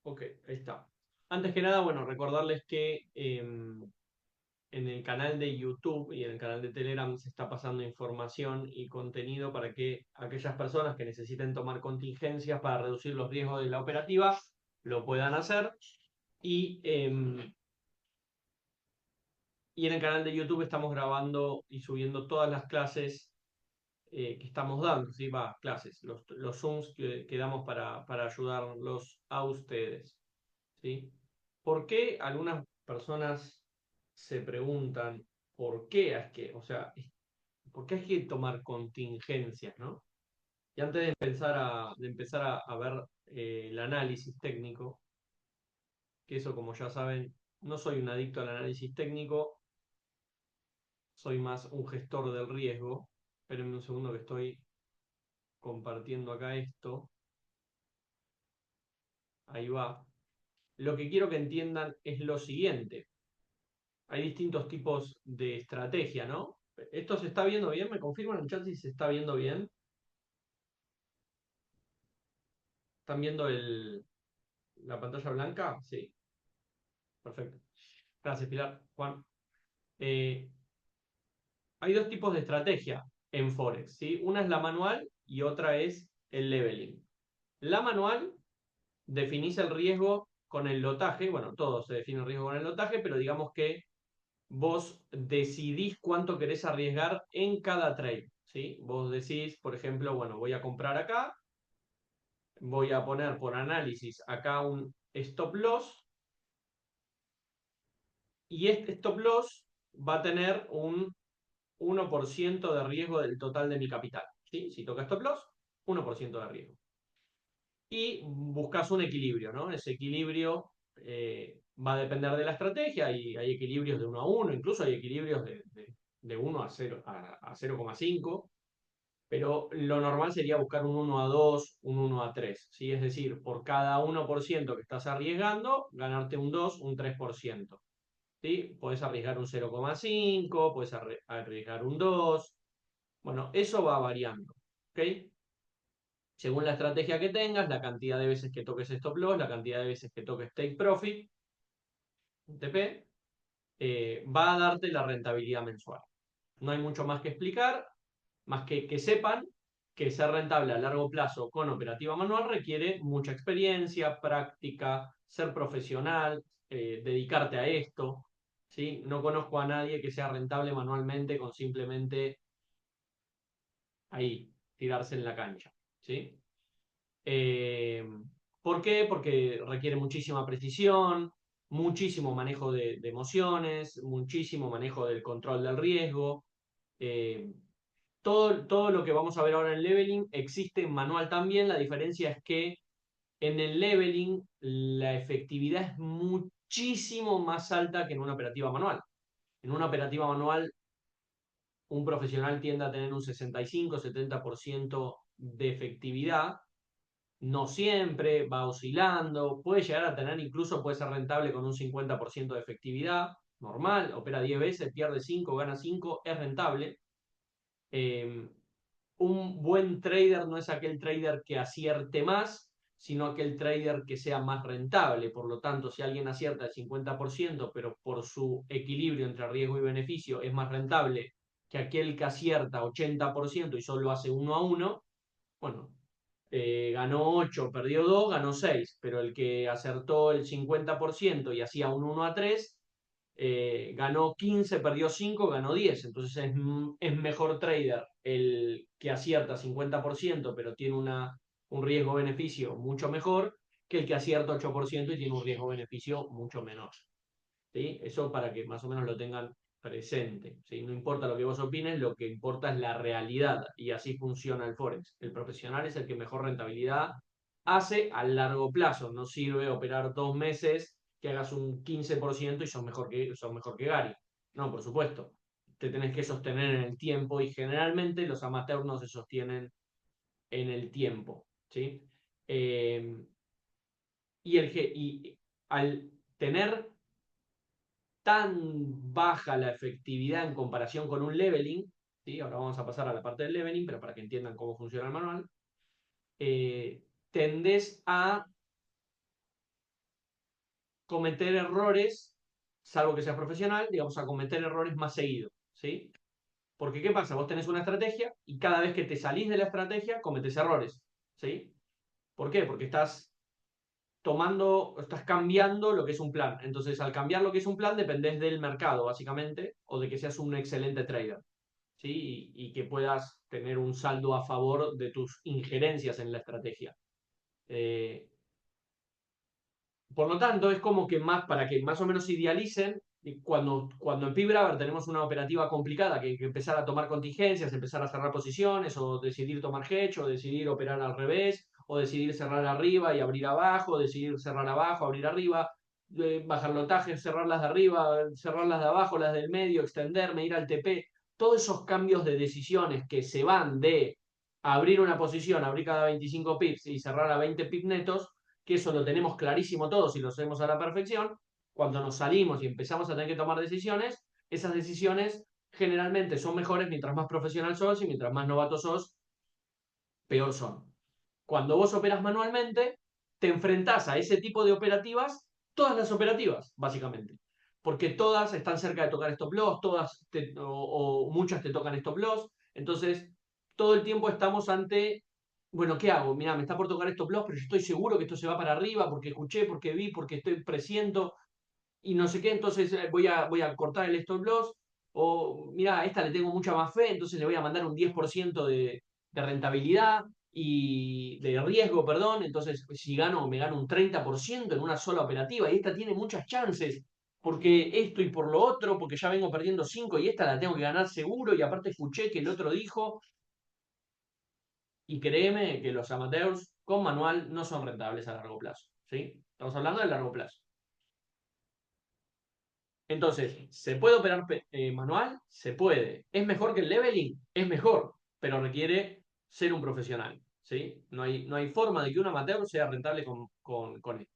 Ok, ahí está. Antes que nada, bueno, recordarles que en el canal de YouTube y en el canal de Telegram se está pasando información y contenido para que aquellas personas que necesiten tomar contingencias para reducir los riesgos de la operativa lo puedan hacer. Y, y en el canal de YouTube estamos grabando y subiendo todas las clases que estamos dando, ¿sí? Va, clases, los Zooms que damos para ayudarlos a ustedes. ¿Sí? ¿Por qué algunas personas se preguntan por qué es que, o sea, por qué hay que tomar contingencias, ¿no? Y antes de empezar a ver el análisis técnico, que eso como ya saben, no soy un adicto al análisis técnico, soy más un gestor del riesgo. Espérenme un segundo que estoy compartiendo acá esto. Ahí va. Lo que quiero que entiendan es lo siguiente. Hay distintos tipos de estrategia, ¿no? ¿Esto se está viendo bien? ¿Me confirman en el chat si se está viendo bien? ¿Están viendo la pantalla blanca? Sí, perfecto. Gracias, Pilar. Juan. Eh, hay dos tipos de estrategia en Forex, ¿sí? Una es la manual y otra es el leveling. La manual definís el riesgo con el lotaje, bueno, todo se define el riesgo con el lotaje, pero digamos que vos decidís cuánto querés arriesgar en cada trade, ¿sí? Vos decís, por ejemplo, bueno, voy a comprar acá, voy a poner por análisis acá un stop loss y este stop loss va a tener un 1% de riesgo del total de mi capital, ¿sí? Si toca stop loss, 1% de riesgo. Y buscas un equilibrio, ¿no? Ese equilibrio va a depender de la estrategia y hay equilibrios de 1 a 1, incluso hay equilibrios de 1 a 0, a 0,5, pero lo normal sería buscar un 1 a 2, un 1 a 3, ¿sí? Es decir, por cada 1% que estás arriesgando, ganarte un 2, un 3%, ¿sí? Puedes arriesgar un 0,5, puedes arriesgar un 2, bueno, eso va variando, ¿ok? Según la estrategia que tengas, la cantidad de veces que toques stop loss, la cantidad de veces que toques take profit, TP, va a darte la rentabilidad mensual. No hay mucho más que explicar, más que sepan que ser rentable a largo plazo con operativa manual requiere mucha experiencia, práctica, ser profesional, dedicarte a esto. ¿Sí? No conozco a nadie que sea rentable manualmente con simplemente ahí, tirarse en la cancha. ¿Sí? Eh, ¿Por qué? Porque requiere muchísima precisión, muchísimo manejo de emociones, muchísimo manejo del control del riesgo. Eh, todo lo que vamos a ver ahora en leveling existe en manual también. La diferencia es que en el leveling la efectividad es muchísimo más alta que en una operativa manual. En una operativa manual, un profesional tiende a tener un 65-70% de efectividad. No siempre, va oscilando, puede llegar a tener, incluso puede ser rentable con un 50% de efectividad, normal, opera 10 veces, pierde 5, gana 5, es rentable. Eh, un buen trader no es aquel trader que acierte más, sino aquel trader que sea más rentable. Por lo tanto, si alguien acierta el 50%, pero por su equilibrio entre riesgo y beneficio es más rentable que aquel que acierta 80% y solo hace 1 a 1, bueno, ganó 8, perdió 2, ganó 6, pero el que acertó el 50% y hacía un 1 a 3, ganó 15, perdió 5, ganó 10. Entonces es mejor trader el que acierta 50%, pero tiene un riesgo-beneficio mucho mejor, que el que acierta 8% y tiene un riesgo-beneficio mucho menor. ¿Sí? Eso para que más o menos lo tengan presente. ¿Sí? No importa lo que vos opines, lo que importa es la realidad y así funciona el Forex. El profesional es el que mejor rentabilidad hace a largo plazo. No sirve operar 2 meses que hagas un 15% y sos mejor que Gary. No, por supuesto. Te tenés que sostener en el tiempo y generalmente los amateurs no se sostienen en el tiempo. ¿Sí? Eh, y al tener tan baja la efectividad en comparación con un leveling, ¿sí? Ahora vamos a pasar a la parte del leveling, pero para que entiendan cómo funciona el manual, tendés a cometer errores, salvo que seas profesional, digamos, a cometer errores más seguido, ¿sí? Porque ¿qué pasa? Vos tenés una estrategia y cada vez que te salís de la estrategia cometes errores, ¿sí? ¿Por qué? Porque estás cambiando lo que es un plan. Entonces, al cambiar lo que es un plan, dependés del mercado, básicamente, o de que seas un excelente trader, ¿sí? Y que puedas tener un saldo a favor de tus injerencias en la estrategia. Eh, por lo tanto, es como que más, para que más o menos idealicen, y cuando en Pibraver tenemos una operativa complicada, que hay que empezar a tomar contingencias, empezar a cerrar posiciones, o decidir tomar hedge, o decidir operar al revés, o decidir cerrar arriba y abrir abajo, o decidir cerrar abajo, abrir arriba, bajar lotajes, cerrarlas de arriba, cerrarlas de abajo, las del medio, extenderme, ir al TP, todos esos cambios de decisiones que se van de abrir una posición, abrir cada 25 pips y cerrar a 20 pips netos, que eso lo tenemos clarísimo todos y lo sabemos a la perfección, cuando nos salimos y empezamos a tener que tomar decisiones, esas decisiones generalmente son mejores mientras más profesional sos y mientras más novato sos, peor son. Cuando vos operas manualmente, te enfrentás a ese tipo de operativas, todas las operativas, básicamente. Porque todas están cerca de tocar stop loss, o muchas te tocan stop loss. Entonces, todo el tiempo estamos ante, bueno, ¿qué hago? Mira, me está por tocar stop loss, pero yo estoy seguro que esto se va para arriba porque escuché, porque vi, porque estoy presiento y no sé qué, entonces voy a cortar el stop loss. O, mira, a esta le tengo mucha más fe, entonces le voy a mandar un 10% de rentabilidad y de riesgo, perdón. Entonces, si gano, me gano un 30% en una sola operativa y esta tiene muchas chances, porque esto y por lo otro, porque ya vengo perdiendo 5 y esta la tengo que ganar seguro y aparte escuché que el otro dijo, y créeme que los amateurs con manual no son rentables a largo plazo, ¿sí? Estamos hablando de largo plazo. Entonces, ¿se puede operar manual? Se puede. ¿Es mejor que el leveling? Es mejor, pero requiere ser un profesional, ¿sí? No hay forma de que un amateur sea rentable con él.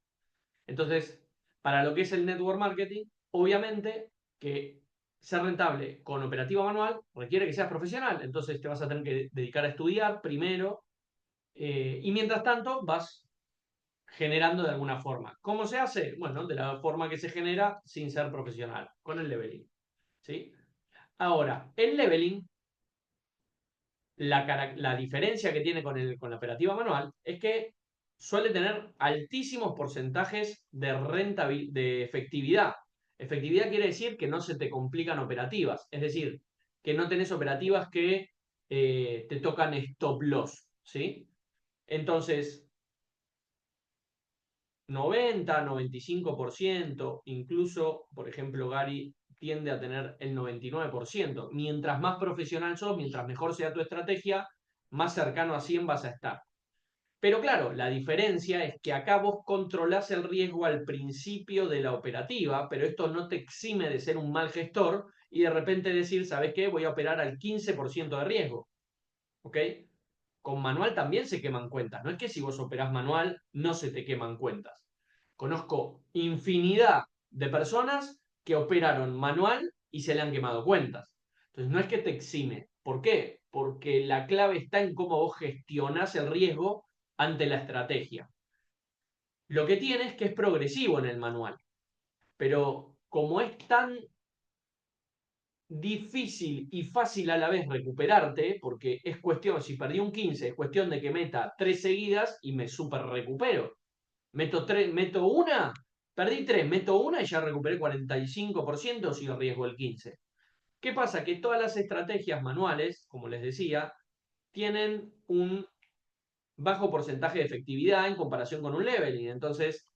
Entonces, para lo que es el network marketing, obviamente que ser rentable con operativa manual requiere que seas profesional. Entonces, te vas a tener que dedicar a estudiar primero, y mientras tanto vas generando de alguna forma. ¿Cómo se hace? Bueno, de la forma que se genera sin ser profesional, con el leveling, ¿sí? Ahora, el leveling, la diferencia que tiene con la operativa manual es que suele tener altísimos porcentajes de efectividad. Efectividad quiere decir que no se te complican operativas, es decir, que no tenés operativas que te tocan stop loss, ¿sí? Entonces, 90, 95%, incluso, por ejemplo, Gary tiende a tener el 99%. Mientras más profesional sos, mientras mejor sea tu estrategia, más cercano a 100 vas a estar. Pero claro, la diferencia es que acá vos controlás el riesgo al principio de la operativa, pero esto no te exime de ser un mal gestor y de repente decir, ¿sabes qué? Voy a operar al 15% de riesgo. ¿Ok? Con manual también se queman cuentas. No es que si vos operás manual no se te queman cuentas. Conozco infinidad de personas que operaron manual y se le han quemado cuentas. Entonces no es que te exime. ¿Por qué? Porque la clave está en cómo vos gestionás el riesgo ante la estrategia. Lo que tiene es que es progresivo en el manual, pero como es tan difícil y fácil a la vez recuperarte, porque es cuestión, si perdí un 15, es cuestión de que meta 3 seguidas y me super recupero. Meto una, perdí 3, meto una y ya recuperé 45% si riesgo el 15. ¿Qué pasa? Que todas las estrategias manuales, como les decía, tienen un bajo porcentaje de efectividad en comparación con un leveling. Entonces,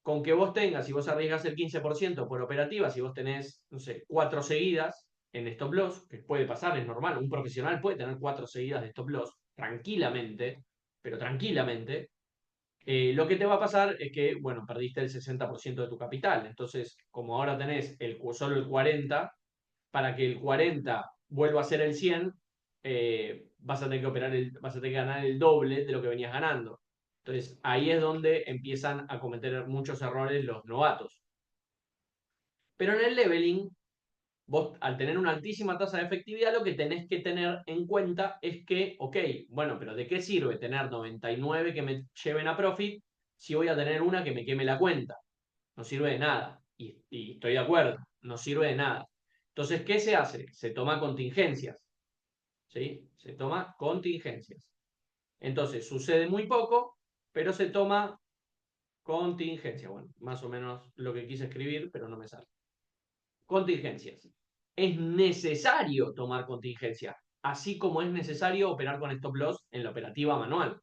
con que vos tengas, si vos arriesgas el 15% por operativa, si vos tenés, no sé, 4 seguidas en stop loss, que puede pasar, es normal, un profesional puede tener 4 seguidas de stop loss tranquilamente, pero tranquilamente, lo que te va a pasar es que, bueno, perdiste el 60% de tu capital. Entonces, como ahora tenés solo el 40, para que el 40 vuelva a ser el 100, vas a tener que vas a tener que ganar el doble de lo que venías ganando. Entonces, ahí es donde empiezan a cometer muchos errores los novatos. Pero en el leveling, vos al tener una altísima tasa de efectividad, lo que tenés que tener en cuenta es que, ok, bueno, pero ¿de qué sirve tener 99 que me lleven a profit si voy a tener una que me queme la cuenta? No sirve de nada. Y estoy de acuerdo, no sirve de nada. Entonces, ¿qué se hace? Se toma contingencias. ¿Sí? Se toma contingencias. Entonces, sucede muy poco, pero se toma contingencia. Bueno, más o menos lo que quise escribir, pero no me sale. Contingencias. Es necesario tomar contingencia, así como es necesario operar con stop loss en la operativa manual.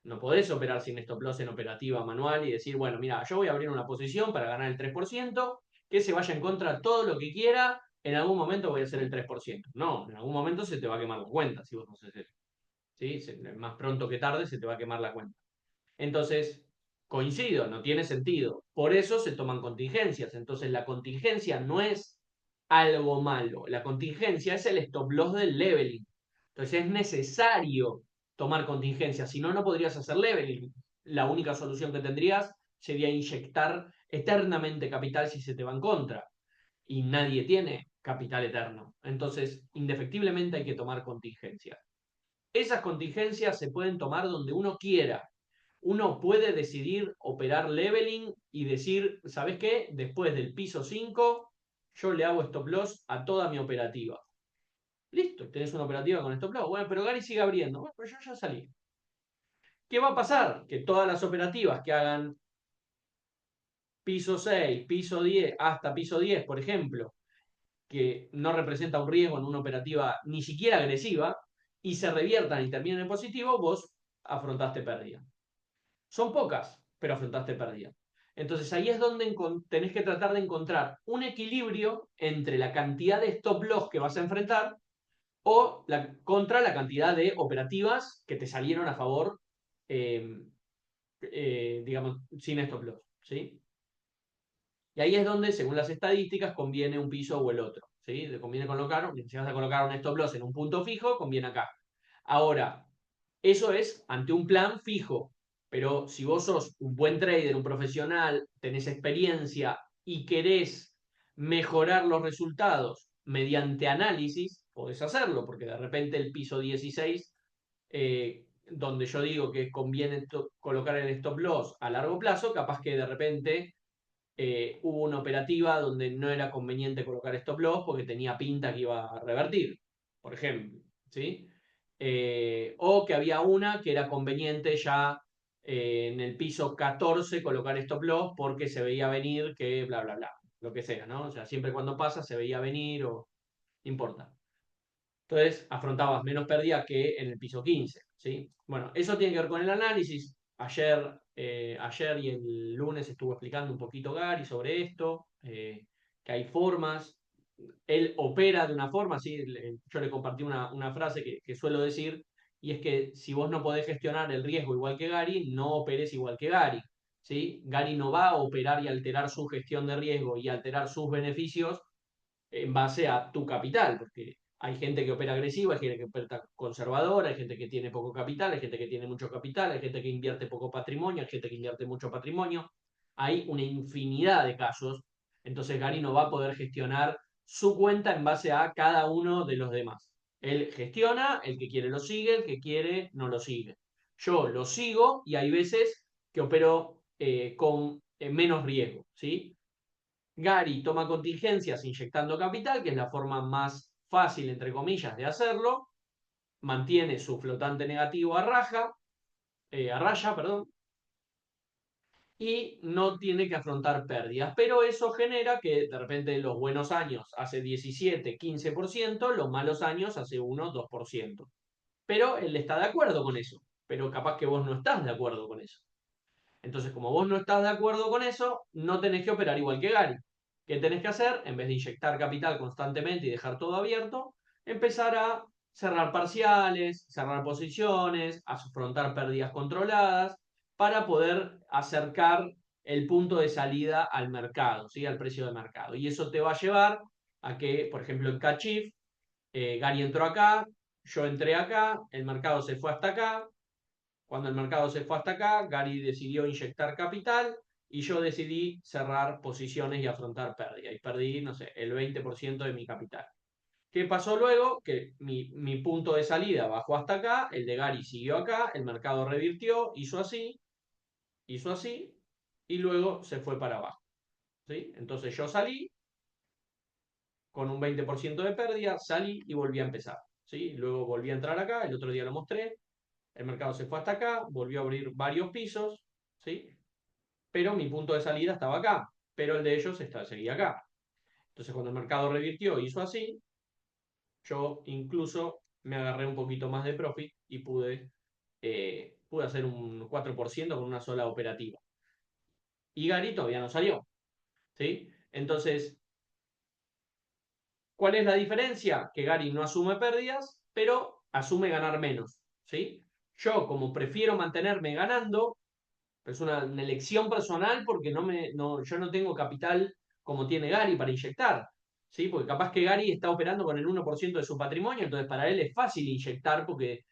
No podés operar sin stop loss en operativa manual y decir, bueno, mira, yo voy a abrir una posición para ganar el 3%, que se vaya en contra todo lo que quiera, en algún momento voy a hacer el 3%. No, en algún momento se te va a quemar la cuenta si vos no haces eso. ¿Sí? Más pronto que tarde se te va a quemar la cuenta. Entonces, coincido, no tiene sentido. Por eso se toman contingencias. Entonces, la contingencia no es algo malo. La contingencia es el stop loss del leveling. Entonces, es necesario tomar contingencias. Si no, no podrías hacer leveling. La única solución que tendrías sería inyectar eternamente capital si se te va en contra. Y nadie tiene capital eterno. Entonces, indefectiblemente hay que tomar contingencias. Esas contingencias se pueden tomar donde uno quiera. Uno puede decidir operar leveling y decir, ¿sabes qué? Después del piso 5, yo le hago stop loss a toda mi operativa. Listo, tenés una operativa con stop loss. Bueno, pero Gary sigue abriendo. Bueno, pero yo ya salí. ¿Qué va a pasar? Que todas las operativas que hagan piso 6, piso 10, hasta piso 10, por ejemplo, que no representa un riesgo en una operativa ni siquiera agresiva, y se reviertan y terminen en positivo, vos afrontaste pérdida. Son pocas, pero afrontaste pérdida. Entonces ahí es donde tenés que tratar de encontrar un equilibrio entre la cantidad de stop loss que vas a enfrentar o contra la cantidad de operativas que te salieron a favor, eh, digamos, sin stop loss. ¿Sí? Y ahí es donde, según las estadísticas, conviene un piso o el otro. ¿Sí? Te conviene colocar, si vas a colocar un stop loss en un punto fijo, conviene acá. Ahora, eso es ante un plan fijo. Pero si vos sos un buen trader, un profesional, tenés experiencia y querés mejorar los resultados mediante análisis, podés hacerlo, porque de repente el piso 16, donde yo digo que conviene colocar el stop loss a largo plazo, capaz que de repente hubo una operativa donde no era conveniente colocar stop loss porque tenía pinta que iba a revertir, por ejemplo. ¿Sí? O que había una que era conveniente ya en el piso 14 colocar stop loss porque se veía venir que bla, bla, bla, lo que sea, ¿no? O sea, siempre cuando pasa se veía venir o no importa. Entonces, afrontabas menos pérdida que en el piso 15, ¿sí? Bueno, eso tiene que ver con el análisis. Ayer y el lunes estuvo explicando un poquito Gary sobre esto, que hay formas. Él opera de una forma, ¿sí? Yo le compartí una frase que suelo decir, y es que si vos no podés gestionar el riesgo igual que Gary, no operes igual que Gary. ¿Sí? Gary no va a operar y alterar su gestión de riesgo y alterar sus beneficios en base a tu capital, porque hay gente que opera agresiva, hay gente que opera conservadora, hay gente que tiene poco capital, hay gente que tiene mucho capital, hay gente que invierte poco patrimonio, hay gente que invierte mucho patrimonio. Hay una infinidad de casos, entonces Gary no va a poder gestionar su cuenta en base a cada uno de los demás. Él gestiona, el que quiere lo sigue, el que quiere no lo sigue. Yo lo sigo y hay veces que opero con menos riesgo, ¿sí? Gary toma contingencias inyectando capital, que es la forma más fácil, entre comillas, de hacerlo. Mantiene su flotante negativo a raya, perdón, y no tiene que afrontar pérdidas. Pero eso genera que de repente los buenos años hace 17, 15%, los malos años hace 1, 2%. Pero él está de acuerdo con eso. Pero capaz que vos no estás de acuerdo con eso. Entonces, como vos no estás de acuerdo con eso, no tenés que operar igual que Gary. ¿Qué tenés que hacer? En vez de inyectar capital constantemente y dejar todo abierto, empezar a cerrar parciales, cerrar posiciones, a afrontar pérdidas controladas para poder acercar el punto de salida al mercado, ¿sí? Al precio de mercado. Y eso te va a llevar a que, por ejemplo, en Cachif, Gary entró acá, yo entré acá, el mercado se fue hasta acá, cuando el mercado se fue hasta acá, Gary decidió inyectar capital y yo decidí cerrar posiciones y afrontar pérdida. Y perdí, no sé, el 20% de mi capital. ¿Qué pasó luego? Que mi punto de salida bajó hasta acá, el de Gary siguió acá, el mercado revirtió, hizo así, y luego se fue para abajo. ¿sí? Entonces yo salí con un 20% de pérdida, salí y volví a empezar, ¿sí? Luego volví a entrar acá, el otro día lo mostré, el mercado se fue hasta acá, volvió a abrir varios pisos, ¿sí? Pero mi punto de salida estaba acá, pero el de ellos seguía acá. Entonces cuando el mercado revirtió, hizo así, yo incluso me agarré un poquito más de profit y pude hacer un 4% con una sola operativa. Y Gary todavía no salió, ¿sí? Entonces, ¿cuál es la diferencia? Que Gary no asume pérdidas, pero asume ganar menos, ¿sí? Yo, como prefiero mantenerme ganando, es una elección personal porque yo no tengo capital como tiene Gary para inyectar, ¿sí? Porque capaz que Gary está operando con el 1% de su patrimonio, entonces para él es fácil inyectar porque,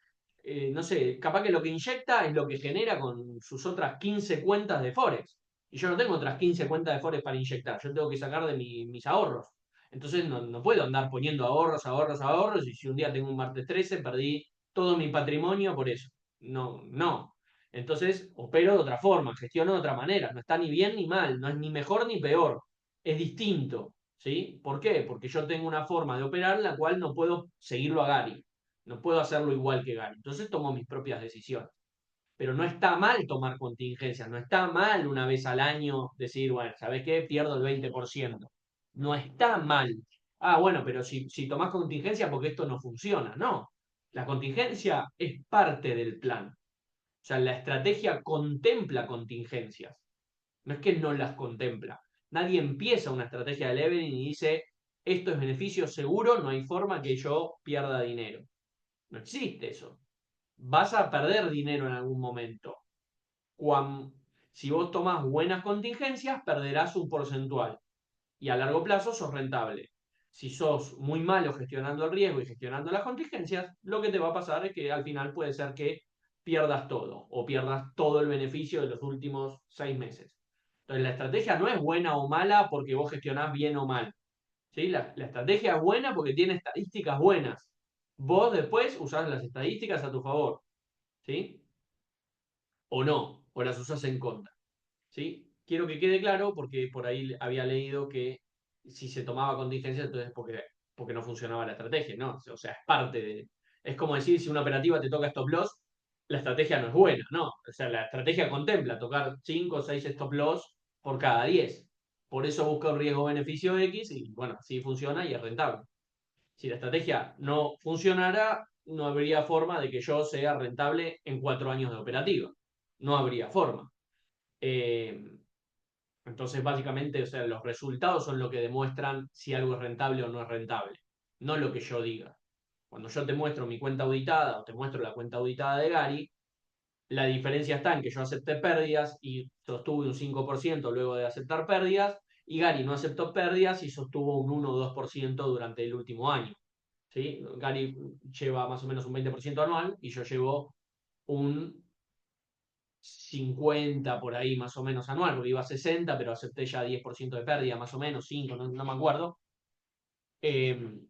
no sé, capaz que lo que inyecta es lo que genera con sus otras 15 cuentas de Forex. Y yo no tengo otras 15 cuentas de Forex para inyectar, yo tengo que sacar de mis ahorros. Entonces no puedo andar poniendo ahorros, ahorros, ahorros, y si un día tengo un martes 13 perdí todo mi patrimonio por eso. No, no. Entonces opero de otra forma, gestiono de otra manera. No está ni bien ni mal, no es ni mejor ni peor. Es distinto. ¿Sí? ¿Por qué? Porque yo tengo una forma de operar la cual no puedo seguirlo a Gary. No puedo hacerlo igual que Gary. Entonces tomo mis propias decisiones. Pero no está mal tomar contingencias, no está mal una vez al año decir, bueno, ¿sabes qué? Pierdo el 20%. No está mal. Ah, bueno, pero si tomás contingencia porque esto no funciona. No. La contingencia es parte del plan. O sea, la estrategia contempla contingencias. No es que no las contempla. Nadie empieza una estrategia de leveraging y dice, esto es beneficio seguro, no hay forma que yo pierda dinero. No existe eso. Vas a perder dinero en algún momento. Cuando, si vos tomás buenas contingencias, perderás un porcentual y a largo plazo sos rentable. Si sos muy malo gestionando el riesgo y gestionando las contingencias, lo que te va a pasar es que al final puede ser que pierdas todo o pierdas todo el beneficio de los últimos 6 meses. Entonces la estrategia no es buena o mala porque vos gestionás bien o mal. ¿Sí? La estrategia es buena porque tiene estadísticas buenas. Vos después usás las estadísticas a tu favor. ¿Sí? O no, o las usás en contra. ¿Sí? Quiero que quede claro porque por ahí había leído que si se tomaba contingencia, entonces porque no funcionaba la estrategia, ¿no? O sea, es parte de. Es como decir, si una operativa te toca stop loss, la estrategia no es buena, ¿no? O sea, la estrategia contempla tocar 5 o 6 stop loss por cada 10. Por eso busca un riesgo-beneficio X y bueno, sí funciona y es rentable. Si la estrategia no funcionara, no habría forma de que yo sea rentable en 4 años de operativa. No habría forma. Eh, entonces, básicamente, o sea, los resultados son lo que demuestran si algo es rentable o no es rentable, no lo que yo diga. Cuando yo te muestro mi cuenta auditada o te muestro la cuenta auditada de Gary, la diferencia está en que yo acepté pérdidas y sostuve un 5% luego de aceptar pérdidas, y Gary no aceptó pérdidas y sostuvo un 1 o 2% durante el último año. ¿Sí? Gary lleva más o menos un 20% anual y yo llevo un 50 por ahí más o menos anual, porque iba a 60, pero acepté ya 10% de pérdida, más o menos, 5, no me acuerdo. Eh,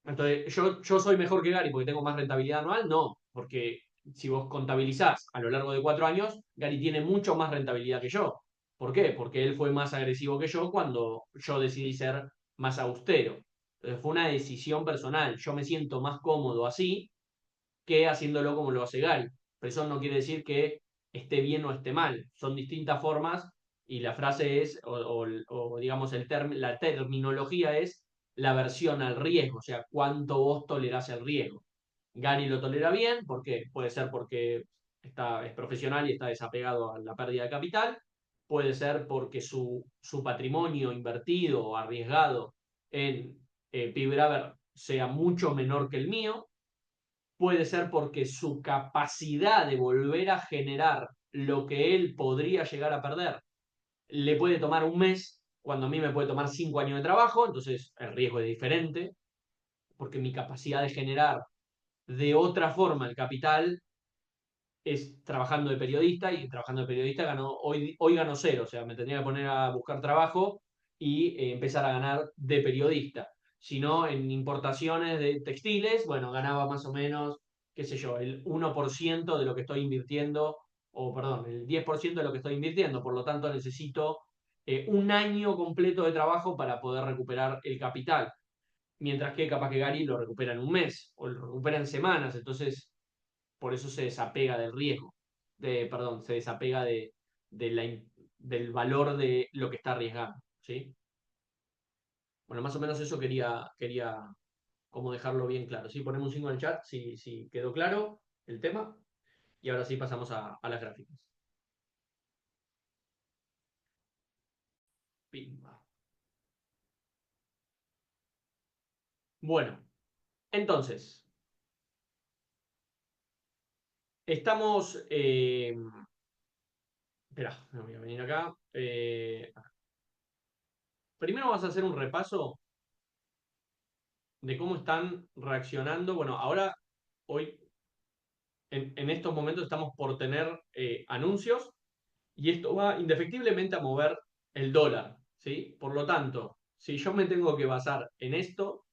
entonces, ¿yo soy mejor que Gary porque tengo más rentabilidad anual? No, porque si vos contabilizás a lo largo de 4 años, Gary tiene mucho más rentabilidad que yo. ¿Por qué? Porque él fue más agresivo que yo cuando yo decidí ser más austero. Entonces fue una decisión personal. Yo me siento más cómodo así que haciéndolo como lo hace Gary. Pero eso no quiere decir que esté bien o esté mal. Son distintas formas y la frase es, o digamos, la terminología es la aversión al riesgo, o sea, cuánto vos tolerás el riesgo. Gary lo tolera bien, ¿por qué? Puede ser porque es profesional y está desapegado a la pérdida de capital, puede ser porque su patrimonio invertido o arriesgado en PIBRAVER sea mucho menor que el mío, puede ser porque su capacidad de volver a generar lo que él podría llegar a perder le puede tomar un mes, cuando a mí me puede tomar 5 años de trabajo, entonces el riesgo es diferente, porque mi capacidad de generar de otra forma el capital es trabajando de periodista, y trabajando de periodista hoy gano cero, o sea, me tendría que poner a buscar trabajo y empezar a ganar de periodista. Si no, en importaciones de textiles, bueno, ganaba más o menos, qué sé yo, el 1% de lo que estoy invirtiendo, o perdón, el 10% de lo que estoy invirtiendo, por lo tanto necesito un año completo de trabajo para poder recuperar el capital. Mientras que capaz que Gary lo recupera en un mes o lo recupera en semanas. Entonces, por eso se desapega del riesgo. Perdón, se desapega de del valor de lo que está arriesgando. ¿Sí? Bueno, más o menos eso quería como dejarlo bien claro. ¿Sí? Ponemos un 5 en el chat si quedó claro el tema. Y ahora sí pasamos a las gráficas. Pimba. Bueno, entonces, estamos. Espera, me voy a venir acá. Primero vas a hacer un repaso de cómo están reaccionando. Bueno, ahora, hoy, en estos momentos estamos por tener anuncios y esto va indefectiblemente a mover el dólar, ¿sí? Por lo tanto, si yo me tengo que basar en esto,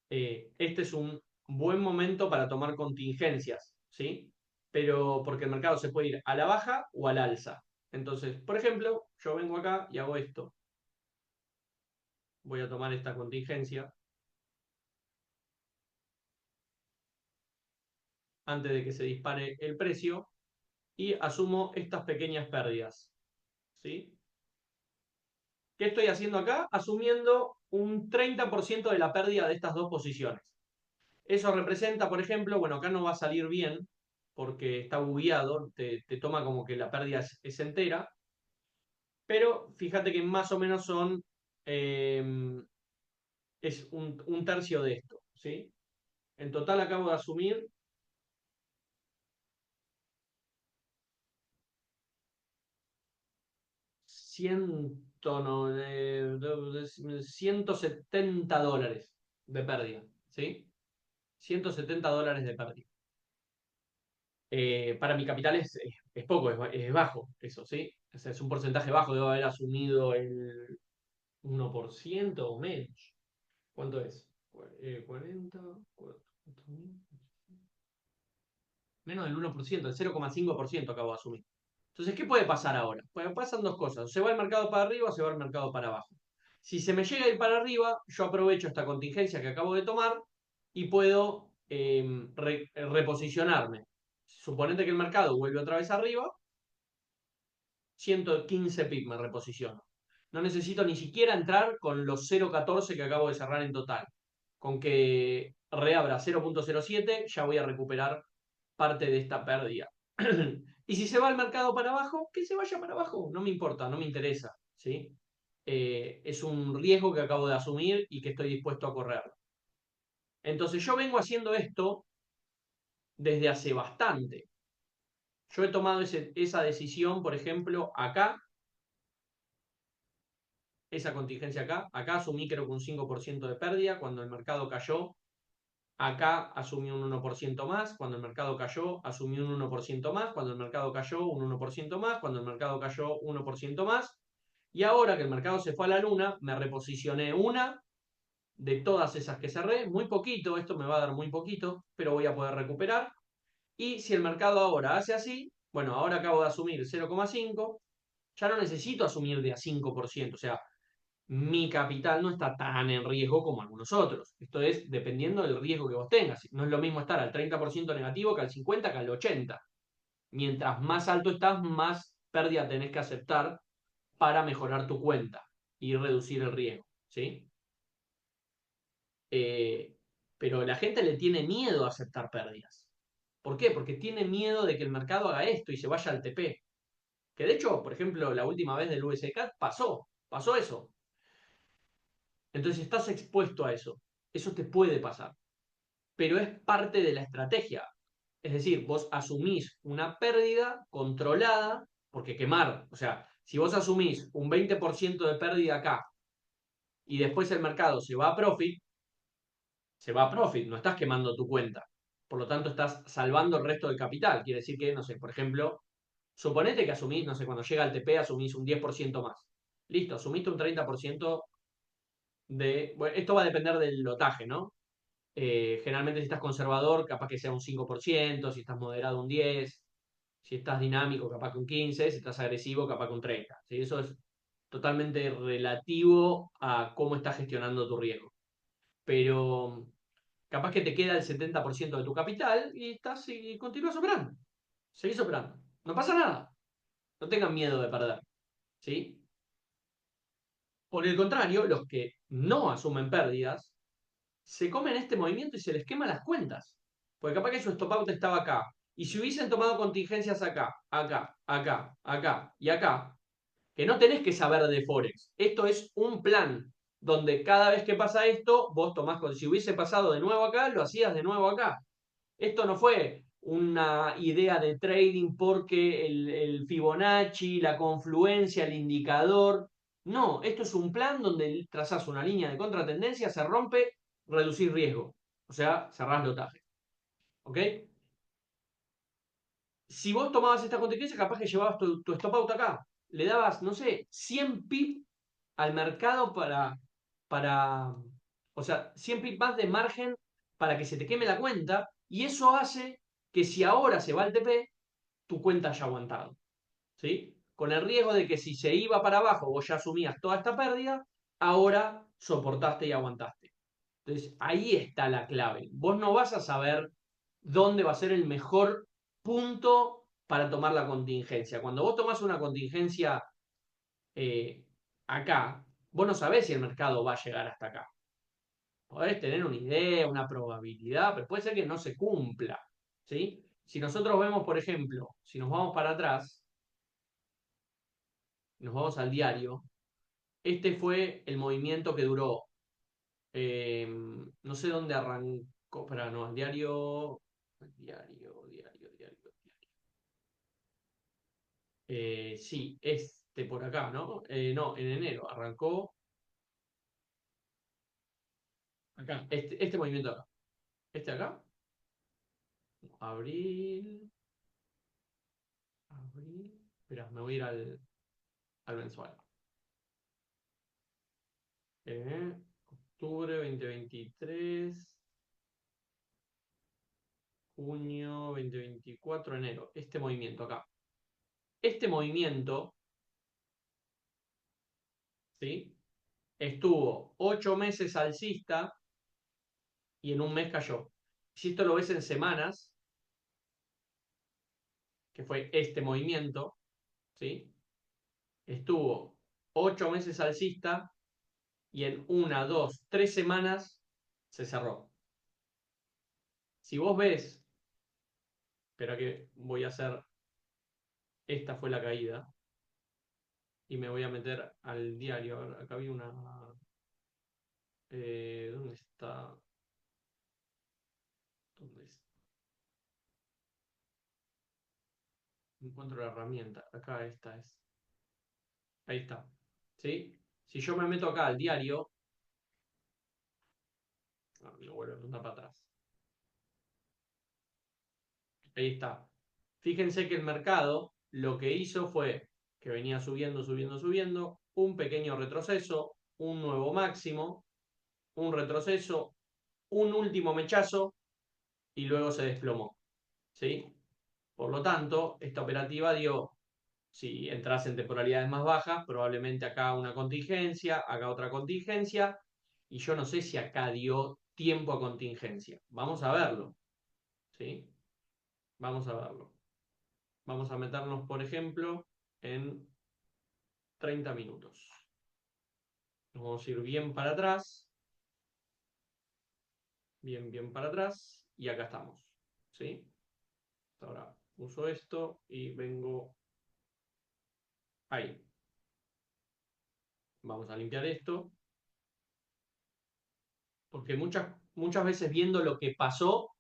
este es un buen momento para tomar contingencias, ¿sí? Pero porque el mercado se puede ir a la baja o al alza. Entonces, por ejemplo, yo vengo acá y hago esto. Voy a tomar esta contingencia antes de que se dispare el precio y asumo estas pequeñas pérdidas, ¿sí? ¿Qué estoy haciendo acá? Asumiendo un 30% de la pérdida de estas dos posiciones. Eso representa, por ejemplo, bueno, acá no va a salir bien porque está bugueado, te toma como que la pérdida es entera, pero fíjate que más o menos eh, es un tercio de esto, ¿sí? En total acabo de asumir 170 dólares de pérdida, ¿sí? 170 dólares de pérdida. Para mi capital es poco, es bajo eso, ¿sí? O sea, es un porcentaje bajo, debo haber asumido el 1% o menos. ¿Cuánto es? 40, menos del 1%, el 0,5% acabo de asumir. Entonces, ¿qué puede pasar ahora? Pues pasan dos cosas. Se va el mercado para arriba o se va el mercado para abajo. Si se me llega a ir para arriba, yo aprovecho esta contingencia que acabo de tomar y puedo reposicionarme. Suponete que el mercado vuelve otra vez arriba, 115 pips me reposiciono. No necesito ni siquiera entrar con los 0,14 que acabo de cerrar en total. Con que reabra 0,07 ya voy a recuperar parte de esta pérdida. Y si se va el mercado para abajo, que se vaya para abajo. No me importa, no me interesa. ¿Sí? Es un riesgo que acabo de asumir y que estoy dispuesto a correr. Entonces yo vengo haciendo esto desde hace bastante. Yo he tomado esa decisión, por ejemplo, acá, esa contingencia acá. Acá asumí creo que un 5% de pérdida cuando el mercado cayó. Acá asumí un 1% más, cuando el mercado cayó, asumí un 1% más, cuando el mercado cayó, un 1% más, cuando el mercado cayó, 1% más. Y ahora que el mercado se fue a la luna, me reposicioné una de todas esas que cerré, muy poquito, esto me va a dar muy poquito, pero voy a poder recuperar. Y si el mercado ahora hace así, bueno, ahora acabo de asumir 0,5, ya no necesito asumir de a 5%, o sea, mi capital no está tan en riesgo como algunos otros. Esto es dependiendo del riesgo que vos tengas. No es lo mismo estar al 30% negativo que al 50%, que al 80%. Mientras más alto estás, más pérdida tenés que aceptar para mejorar tu cuenta y reducir el riesgo. ¿Sí? Eh, pero la gente le tiene miedo a aceptar pérdidas. ¿Por qué? Porque tiene miedo de que el mercado haga esto y se vaya al TP. Que de hecho, por ejemplo, la última vez del USK pasó eso. Entonces estás expuesto a eso. Eso te puede pasar. Pero es parte de la estrategia. Es decir, vos asumís una pérdida controlada, porque quemar, o sea, si vos asumís un 20% de pérdida acá y después el mercado se va a profit, no estás quemando tu cuenta. Por lo tanto, estás salvando el resto del capital. Quiere decir que, no sé, por ejemplo, suponete que asumís, no sé, cuando llega el TP asumís un 10% más. Listo, asumiste un 30% de... Bueno, esto va a depender del lotaje, ¿no? Generalmente si estás conservador, capaz que sea un 5%, si estás moderado un 10%, si estás dinámico, capaz que un 15%, si estás agresivo, capaz que un 30%. ¿Sí? Eso es totalmente relativo a cómo estás gestionando tu riesgo. Pero capaz que te queda el 70% de tu capital y continúas operando. Seguís operando. No pasa nada. No tengan miedo de perder. ¿Sí? Por el contrario, los que no asumen pérdidas se comen este movimiento y se les queman las cuentas. Porque capaz que su stop out estaba acá. Y si hubiesen tomado contingencias acá, acá, acá, acá y acá, que no tenés que saber de Forex. Esto es un plan donde cada vez que pasa esto, vos tomás, si hubiese pasado de nuevo acá, lo hacías de nuevo acá. Esto no fue una idea de trading porque el Fibonacci, la confluencia, el indicador. No, esto es un plan donde trazás una línea de contratendencia, se rompe, reducir riesgo. O sea, cerrás lotaje. ¿Ok? Si vos tomabas esta contingencia, capaz que llevabas tu stop out acá. Le dabas, no sé, 100 pip al mercado para, o sea, 100 pip más de margen para que se te queme la cuenta. Y eso hace que si ahora se va el TP, tu cuenta haya aguantado. ¿Sí? Con el riesgo de que si se iba para abajo, vos ya asumías toda esta pérdida, ahora soportaste y aguantaste. Entonces, ahí está la clave. Vos no vas a saber dónde va a ser el mejor punto para tomar la contingencia. Cuando vos tomás una contingencia eh, acá, vos no sabés si el mercado va a llegar hasta acá. Podés tener una idea, una probabilidad, pero puede ser que no se cumpla. ¿Sí? Si nosotros vemos, por ejemplo, si nos vamos para atrás, nos vamos al diario, este fue el movimiento que duró, no sé dónde arrancó, pero no, el diario, diario. Sí, este por acá, ¿no? No, en enero arrancó acá, este movimiento acá. Este acá, abril, espera, me voy a ir al mensual. Octubre 2023, junio 2024, enero. Este movimiento acá. Este movimiento, ¿sí? Estuvo 8 meses alcista y en un mes cayó. Si esto lo ves en semanas, que fue este movimiento, ¿sí? Estuvo 8 meses alcista y en 1, 2, 3 semanas se cerró. Si vos ves, espera que voy a hacer, esta fue la caída y me voy a meter al diario. A ver, acá había una... ¿dónde está? ¿Dónde está? Encuentro la herramienta. Acá esta es. Ahí está. ¿Sí? Si yo me meto acá al diario, me vuelvo a preguntar para atrás. Ahí está. Fíjense que el mercado lo que hizo fue que venía subiendo, subiendo, subiendo, un pequeño retroceso, un nuevo máximo, un retroceso, un último mechazo y luego se desplomó. ¿Sí? Por lo tanto, esta operativa dio, si entras en temporalidades más bajas, probablemente acá una contingencia, acá otra contingencia, y yo no sé si acá dio tiempo a contingencia. Vamos a verlo. ¿Sí? Vamos a verlo. Vamos a meternos, por ejemplo, en 30 minutos. Nos vamos a ir bien para atrás, bien para atrás, y acá estamos. ¿Sí? Ahora uso esto y vengo ahí. Vamos a limpiar esto, porque muchas veces viendo lo que pasó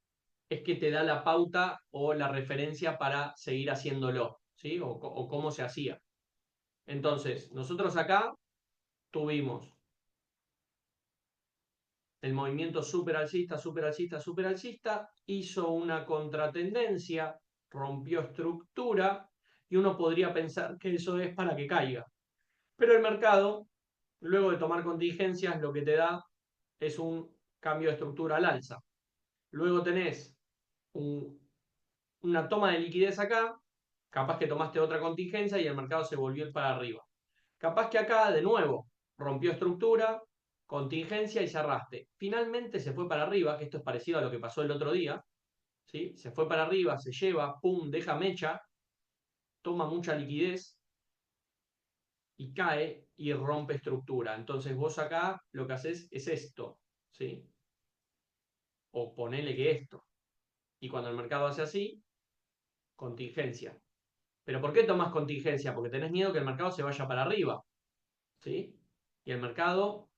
es que te da la pauta o la referencia para seguir haciéndolo, ¿sí? O cómo se hacía. Entonces, nosotros acá tuvimos el movimiento super alcista, super alcista, super alcista, hizo una contratendencia, rompió estructura y uno podría pensar que eso es para que caiga. Pero el mercado, luego de tomar contingencias, lo que te da es un cambio de estructura al alza. Luego tenés una toma de liquidez acá, capaz que tomaste otra contingencia y el mercado se volvió para arriba. Capaz que acá, de nuevo, rompió estructura, contingencia y cerraste. Finalmente se fue para arriba, que esto es parecido a lo que pasó el otro día, ¿sí? Se fue para arriba, se lleva, pum, deja mecha, toma mucha liquidez y cae y rompe estructura. Entonces vos acá lo que haces es esto, ¿sí? O ponele que esto. Y cuando el mercado hace así, contingencia. ¿Pero por qué tomas contingencia? Porque tenés miedo que el mercado se vaya para arriba, ¿sí? Y el mercado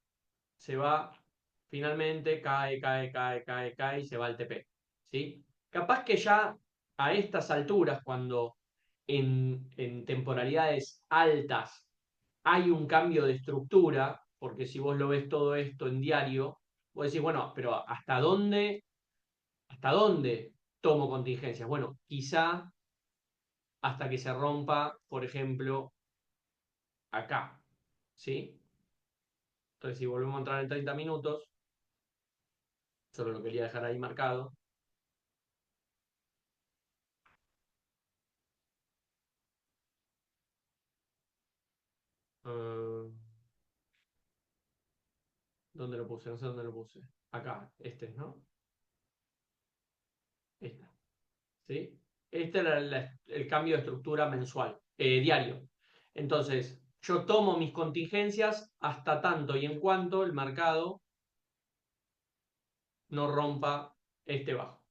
se va, finalmente cae y se va al TP, ¿sí? Capaz que ya a estas alturas, cuando en temporalidades altas hay un cambio de estructura, porque si vos lo ves todo esto en diario, vos decís, bueno, pero hasta dónde tomo contingencias? Bueno, quizá hasta que se rompa, por ejemplo, acá, ¿sí? Entonces, si volvemos a entrar en 30 minutos, solo lo quería dejar ahí marcado. Uh, ¿Dónde lo puse? No sé dónde lo puse. Acá, este, ¿no? Esta, ¿sí? Este era el cambio de estructura mensual, diario. Entonces, yo tomo mis contingencias hasta tanto y en cuanto el mercado no rompa este bajo.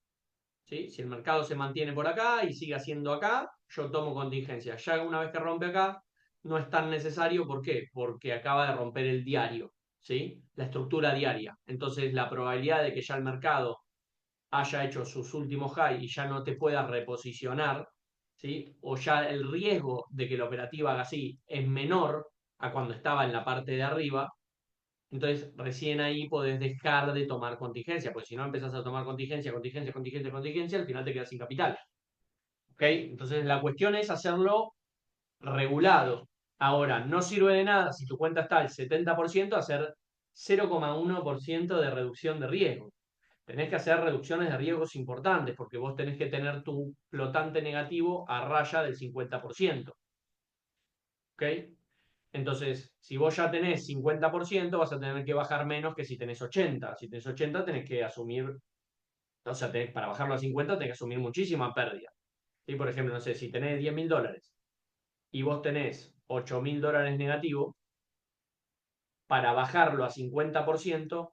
¿Sí? Si el mercado se mantiene por acá y sigue haciendo acá, yo tomo contingencia. Ya una vez que rompe acá, no es tan necesario. ¿Por qué? Porque acaba de romper el diario, ¿sí? La estructura diaria. Entonces, la probabilidad de que ya el mercado haya hecho sus últimos high y ya no te puedas reposicionar, ¿sí? O ya el riesgo de que la operativa haga así es menor a cuando estaba en la parte de arriba, entonces recién ahí podés dejar de tomar contingencia, porque si no empezás a tomar contingencia, al final te quedas sin capital. ¿Ok? Entonces la cuestión es hacerlo regulado. Ahora, no sirve de nada si tu cuenta está al 70% hacer 0,1% de reducción de riesgo. Tenés que hacer reducciones de riesgos importantes porque vos tenés que tener tu flotante negativo a raya del 50%. ¿Ok? Entonces, si vos ya tenés 50%, vas a tener que bajar menos que si tenés 80. Si tenés 80, tenés que asumir, o sea, para bajarlo a 50, tenés que asumir muchísima pérdida. ¿Sí? Por ejemplo, no sé, si tenés $10.000 y vos tenés $8.000 negativo, para bajarlo a 50%,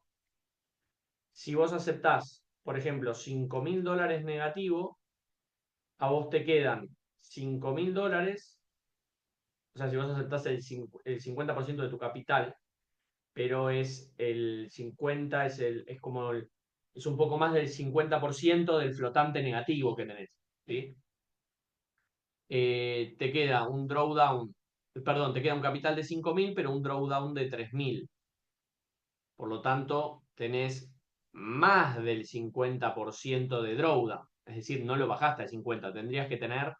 si vos aceptás, por ejemplo, $5.000 negativo, a vos te quedan $5.000, o sea, si vos aceptás el 50% de tu capital, pero es el 50, es como es un poco más del 50% del flotante negativo que tenés, ¿sí? Te queda un drawdown, perdón, te queda un capital de 5.000, pero un drawdown de 3.000. Por lo tanto, tenés más del 50% de drawdown. Es decir, no lo bajaste al 50, tendrías que tener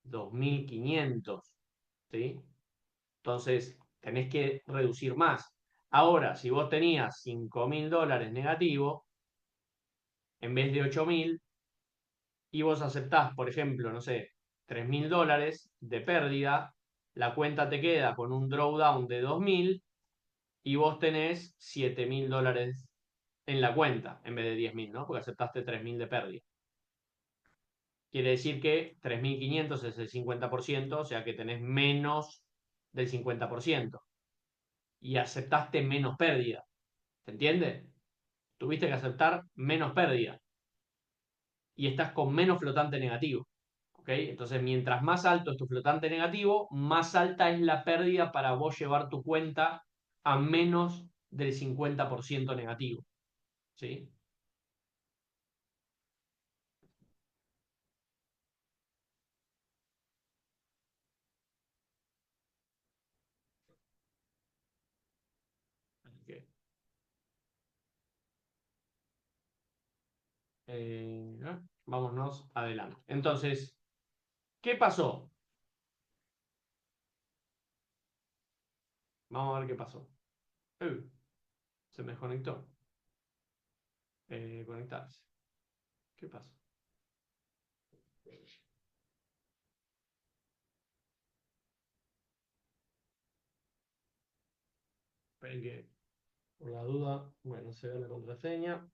2.500, ¿sí? Entonces, tenés que reducir más. Ahora, si vos tenías $5.000 negativo, en vez de 8.000, y vos aceptás, por ejemplo, no sé, $3.000 de pérdida, la cuenta te queda con un drawdown de 2.000 y vos tenés $7.000 en la cuenta en vez de 10.000, ¿no? Porque aceptaste 3.000 de pérdida. Quiere decir que 3.500 es el 50%, o sea que tenés menos del 50% y aceptaste menos pérdida. ¿Se entiende? Tuviste que aceptar menos pérdida y estás con menos flotante negativo. ¿Ok? Entonces, mientras más alto es tu flotante negativo, más alta es la pérdida para vos llevar tu cuenta a menos del 50% negativo. ¿Sí? Así que, vámonos adelante. Entonces, ¿qué pasó? Vamos a ver qué pasó. Se me desconectó. Conectarse. ¿Qué pasó? Esperen que, por la duda, bueno, se ve la contraseña.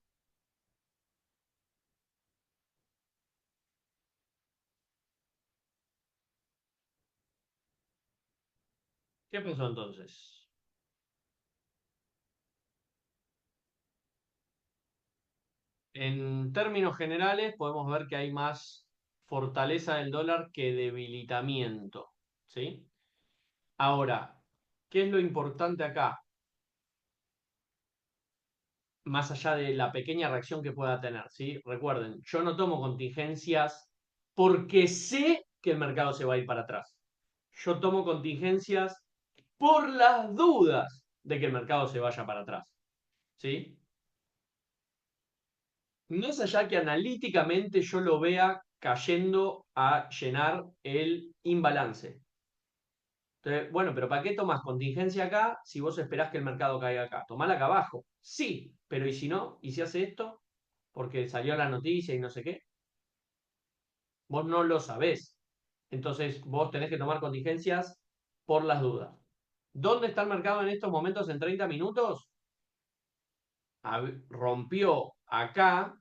¿Qué pasó entonces? En términos generales, podemos ver que hay más fortaleza del dólar que debilitamiento, ¿sí? Ahora, ¿qué es lo importante acá? Más allá de la pequeña reacción que pueda tener, ¿sí? Recuerden, yo no tomo contingencias porque sé que el mercado se va a ir para atrás. Yo tomo contingencias por las dudas de que el mercado se vaya para atrás, ¿sí? Más allá que analíticamente yo lo vea cayendo a llenar el imbalance. Entonces, bueno, pero ¿para qué tomas contingencia acá si vos esperás que el mercado caiga acá? Tomala acá abajo. Sí, pero ¿y si no? ¿Y si hace esto? Porque salió la noticia y no sé qué. Vos no lo sabés. Entonces, vos tenés que tomar contingencias por las dudas. ¿Dónde está el mercado en estos momentos en 30 minutos? Rompió acá,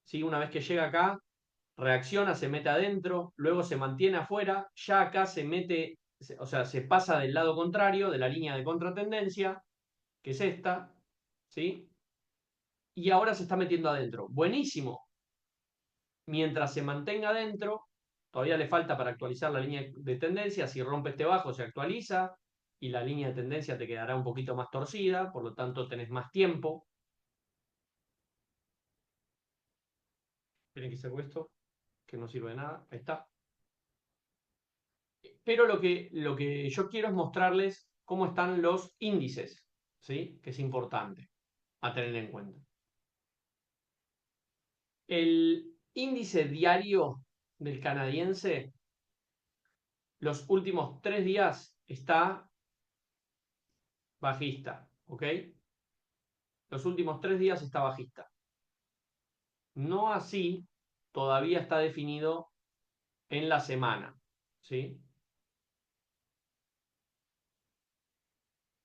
¿sí? Una vez que llega acá, reacciona, se mete adentro, luego se mantiene afuera, ya acá se mete, o sea, se pasa del lado contrario de la línea de contratendencia, que es esta, ¿sí? Y ahora se está metiendo adentro. Buenísimo. Mientras se mantenga adentro, todavía le falta para actualizar la línea de tendencia. Si rompe este bajo, se actualiza y la línea de tendencia te quedará un poquito más torcida, por lo tanto tenés más tiempo. Esperen que saco esto, que no sirve de nada. Ahí está. Pero lo que yo quiero es mostrarles cómo están los índices, ¿sí? Que es importante a tener en cuenta. El índice diario del canadiense, los últimos 3 días está bajista, ¿ok? Los últimos 3 días está bajista. No así, todavía está definido en la semana, ¿sí?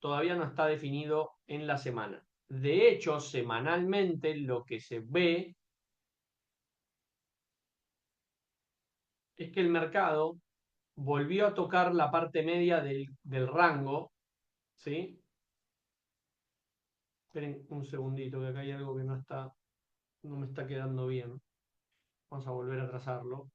Todavía no está definido en la semana. De hecho, semanalmente lo que se ve es que el mercado volvió a tocar la parte media del rango, ¿sí? Esperen un segundito, que acá hay algo que no me está quedando bien. Vamos a volver a trazarlo.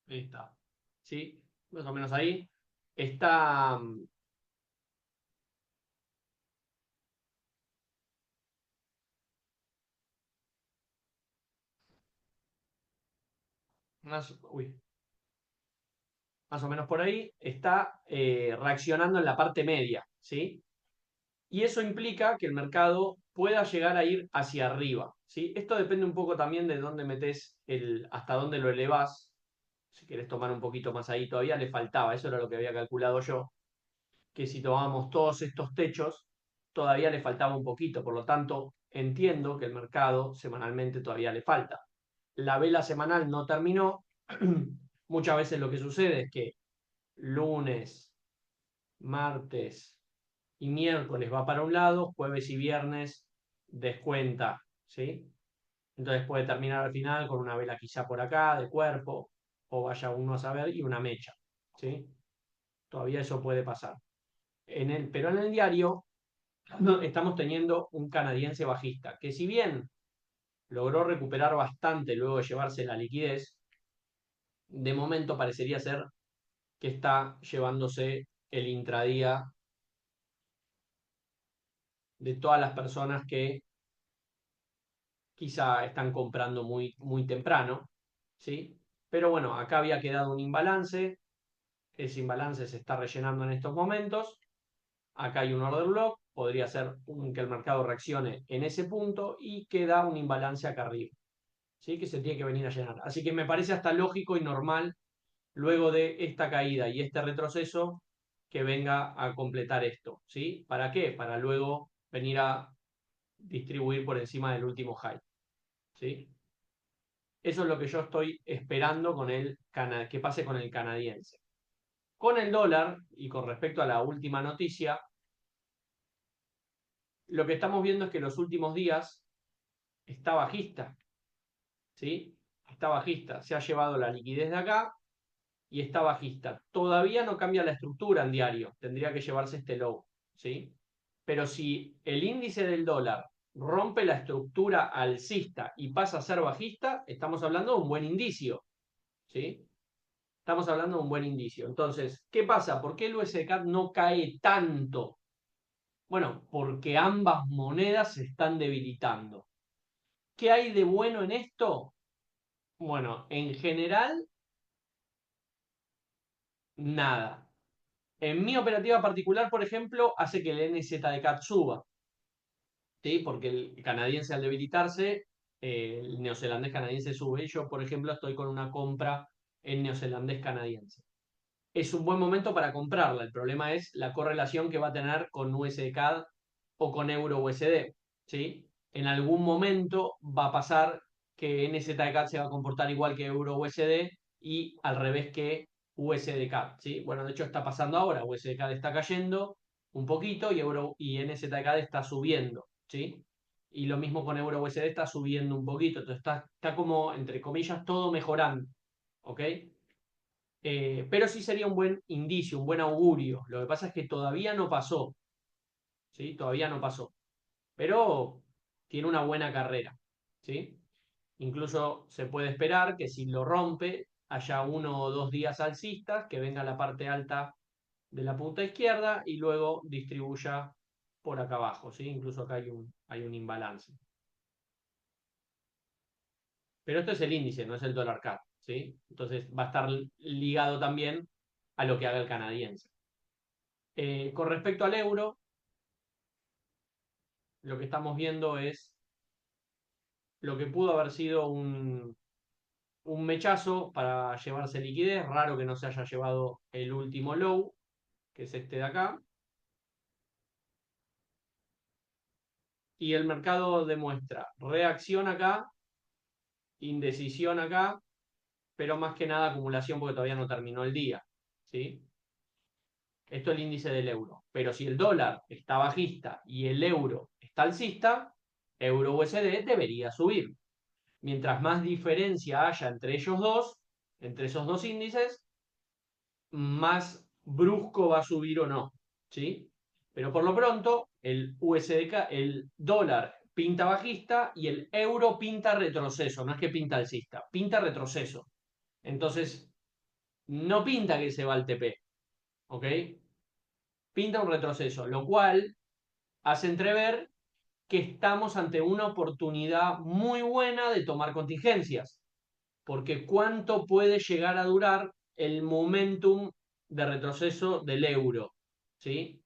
Ahí está, ¿sí? Más o menos ahí. Está, uy, más o menos por ahí, está reaccionando en la parte media, ¿sí? Y eso implica que el mercado pueda llegar a ir hacia arriba, ¿sí? Esto depende un poco también de dónde metes hasta dónde lo elevás. Si querés tomar un poquito más ahí, todavía le faltaba, eso era lo que había calculado yo, que si tomábamos todos estos techos, todavía le faltaba un poquito, por lo tanto, entiendo que el mercado semanalmente todavía le falta. La vela semanal no terminó, muchas veces lo que sucede es que lunes, martes y miércoles va para un lado, jueves y viernes descuenta, ¿sí? Entonces puede terminar al final con una vela quizá por acá, de cuerpo, o vaya uno a saber, y una mecha, ¿sí? Todavía eso puede pasar. Pero en el diario estamos teniendo un canadiense bajista, que si bien logró recuperar bastante luego de llevarse la liquidez, de momento parecería ser que está llevándose el intradía de todas las personas que quizá están comprando muy, muy temprano, ¿sí? Pero bueno, acá había quedado un imbalance, ese imbalance se está rellenando en estos momentos, acá hay un order block, podría ser que el mercado reaccione en ese punto y queda un imbalance acá arriba, ¿sí? Que se tiene que venir a llenar. Así que me parece hasta lógico y normal, luego de esta caída y este retroceso, que venga a completar esto, ¿sí? ¿Para qué? Para luego venir a distribuir por encima del último high. ¿Sí? Eso es lo que yo estoy esperando con que pase con el canadiense. Con el dólar, y con respecto a la última noticia, lo que estamos viendo es que los últimos días está bajista. ¿Sí? Está bajista. Se ha llevado la liquidez de acá y está bajista. Todavía no cambia la estructura en diario. Tendría que llevarse este low. ¿Sí? Pero si el índice del dólar rompe la estructura alcista y pasa a ser bajista, estamos hablando de un buen indicio. ¿Sí? Estamos hablando de un buen indicio. Entonces, ¿qué pasa? ¿Por qué el USDCAD no cae tanto? Bueno, porque ambas monedas se están debilitando. ¿Qué hay de bueno en esto? Bueno, en general, nada. En mi operativa particular, por ejemplo, hace que el NZDCAD suba. ¿Sí? Porque el canadiense al debilitarse, el neozelandés canadiense sube. Yo, por ejemplo, estoy con una compra en neozelandés canadiense. Es un buen momento para comprarla. El problema es la correlación que va a tener con USDCAD o con Euro USD. ¿Sí? En algún momento va a pasar que NZDCAD se va a comportar igual que Euro USD y al revés que USDCAD. ¿Sí? Bueno, de hecho está pasando ahora. USDCAD está cayendo un poquito y NZDCAD está subiendo. ¿Sí? Y lo mismo con Euro USD está subiendo un poquito. Entonces está como, entre comillas, todo mejorando. ¿Ok? Pero sí sería un buen indicio, un buen augurio. Lo que pasa es que todavía no pasó, ¿sí? Todavía no pasó. Pero tiene una buena carrera, ¿sí? Incluso se puede esperar que si lo rompe, haya 1 o 2 días alcistas, que venga la parte alta de la punta izquierda y luego distribuya por acá abajo, ¿sí? Incluso acá hay un imbalance. Pero esto es el índice, no es el dólar CAD, ¿sí? Entonces va a estar ligado también a lo que haga el canadiense. Con respecto al euro, lo que estamos viendo es lo que pudo haber sido un mechazo para llevarse liquidez. Raro que no se haya llevado el último low, que es este de acá. Y el mercado demuestra reacción acá, indecisión acá, pero más que nada acumulación porque todavía no terminó el día. ¿Sí? Esto es el índice del euro. Pero si el dólar está bajista y el euro está alcista, euro USD debería subir. Mientras más diferencia haya entre ellos dos, entre esos dos índices, más brusco va a subir o no. ¿Sí? Pero por lo pronto, el USDK, el dólar pinta bajista y el euro pinta retroceso. No es que pinta alcista, pinta retroceso. Entonces, no pinta que se va al TP. ¿Ok? Pinta un retroceso, lo cual hace entrever que estamos ante una oportunidad muy buena de tomar contingencias. Porque ¿cuánto puede llegar a durar el momentum de retroceso del euro? ¿Sí?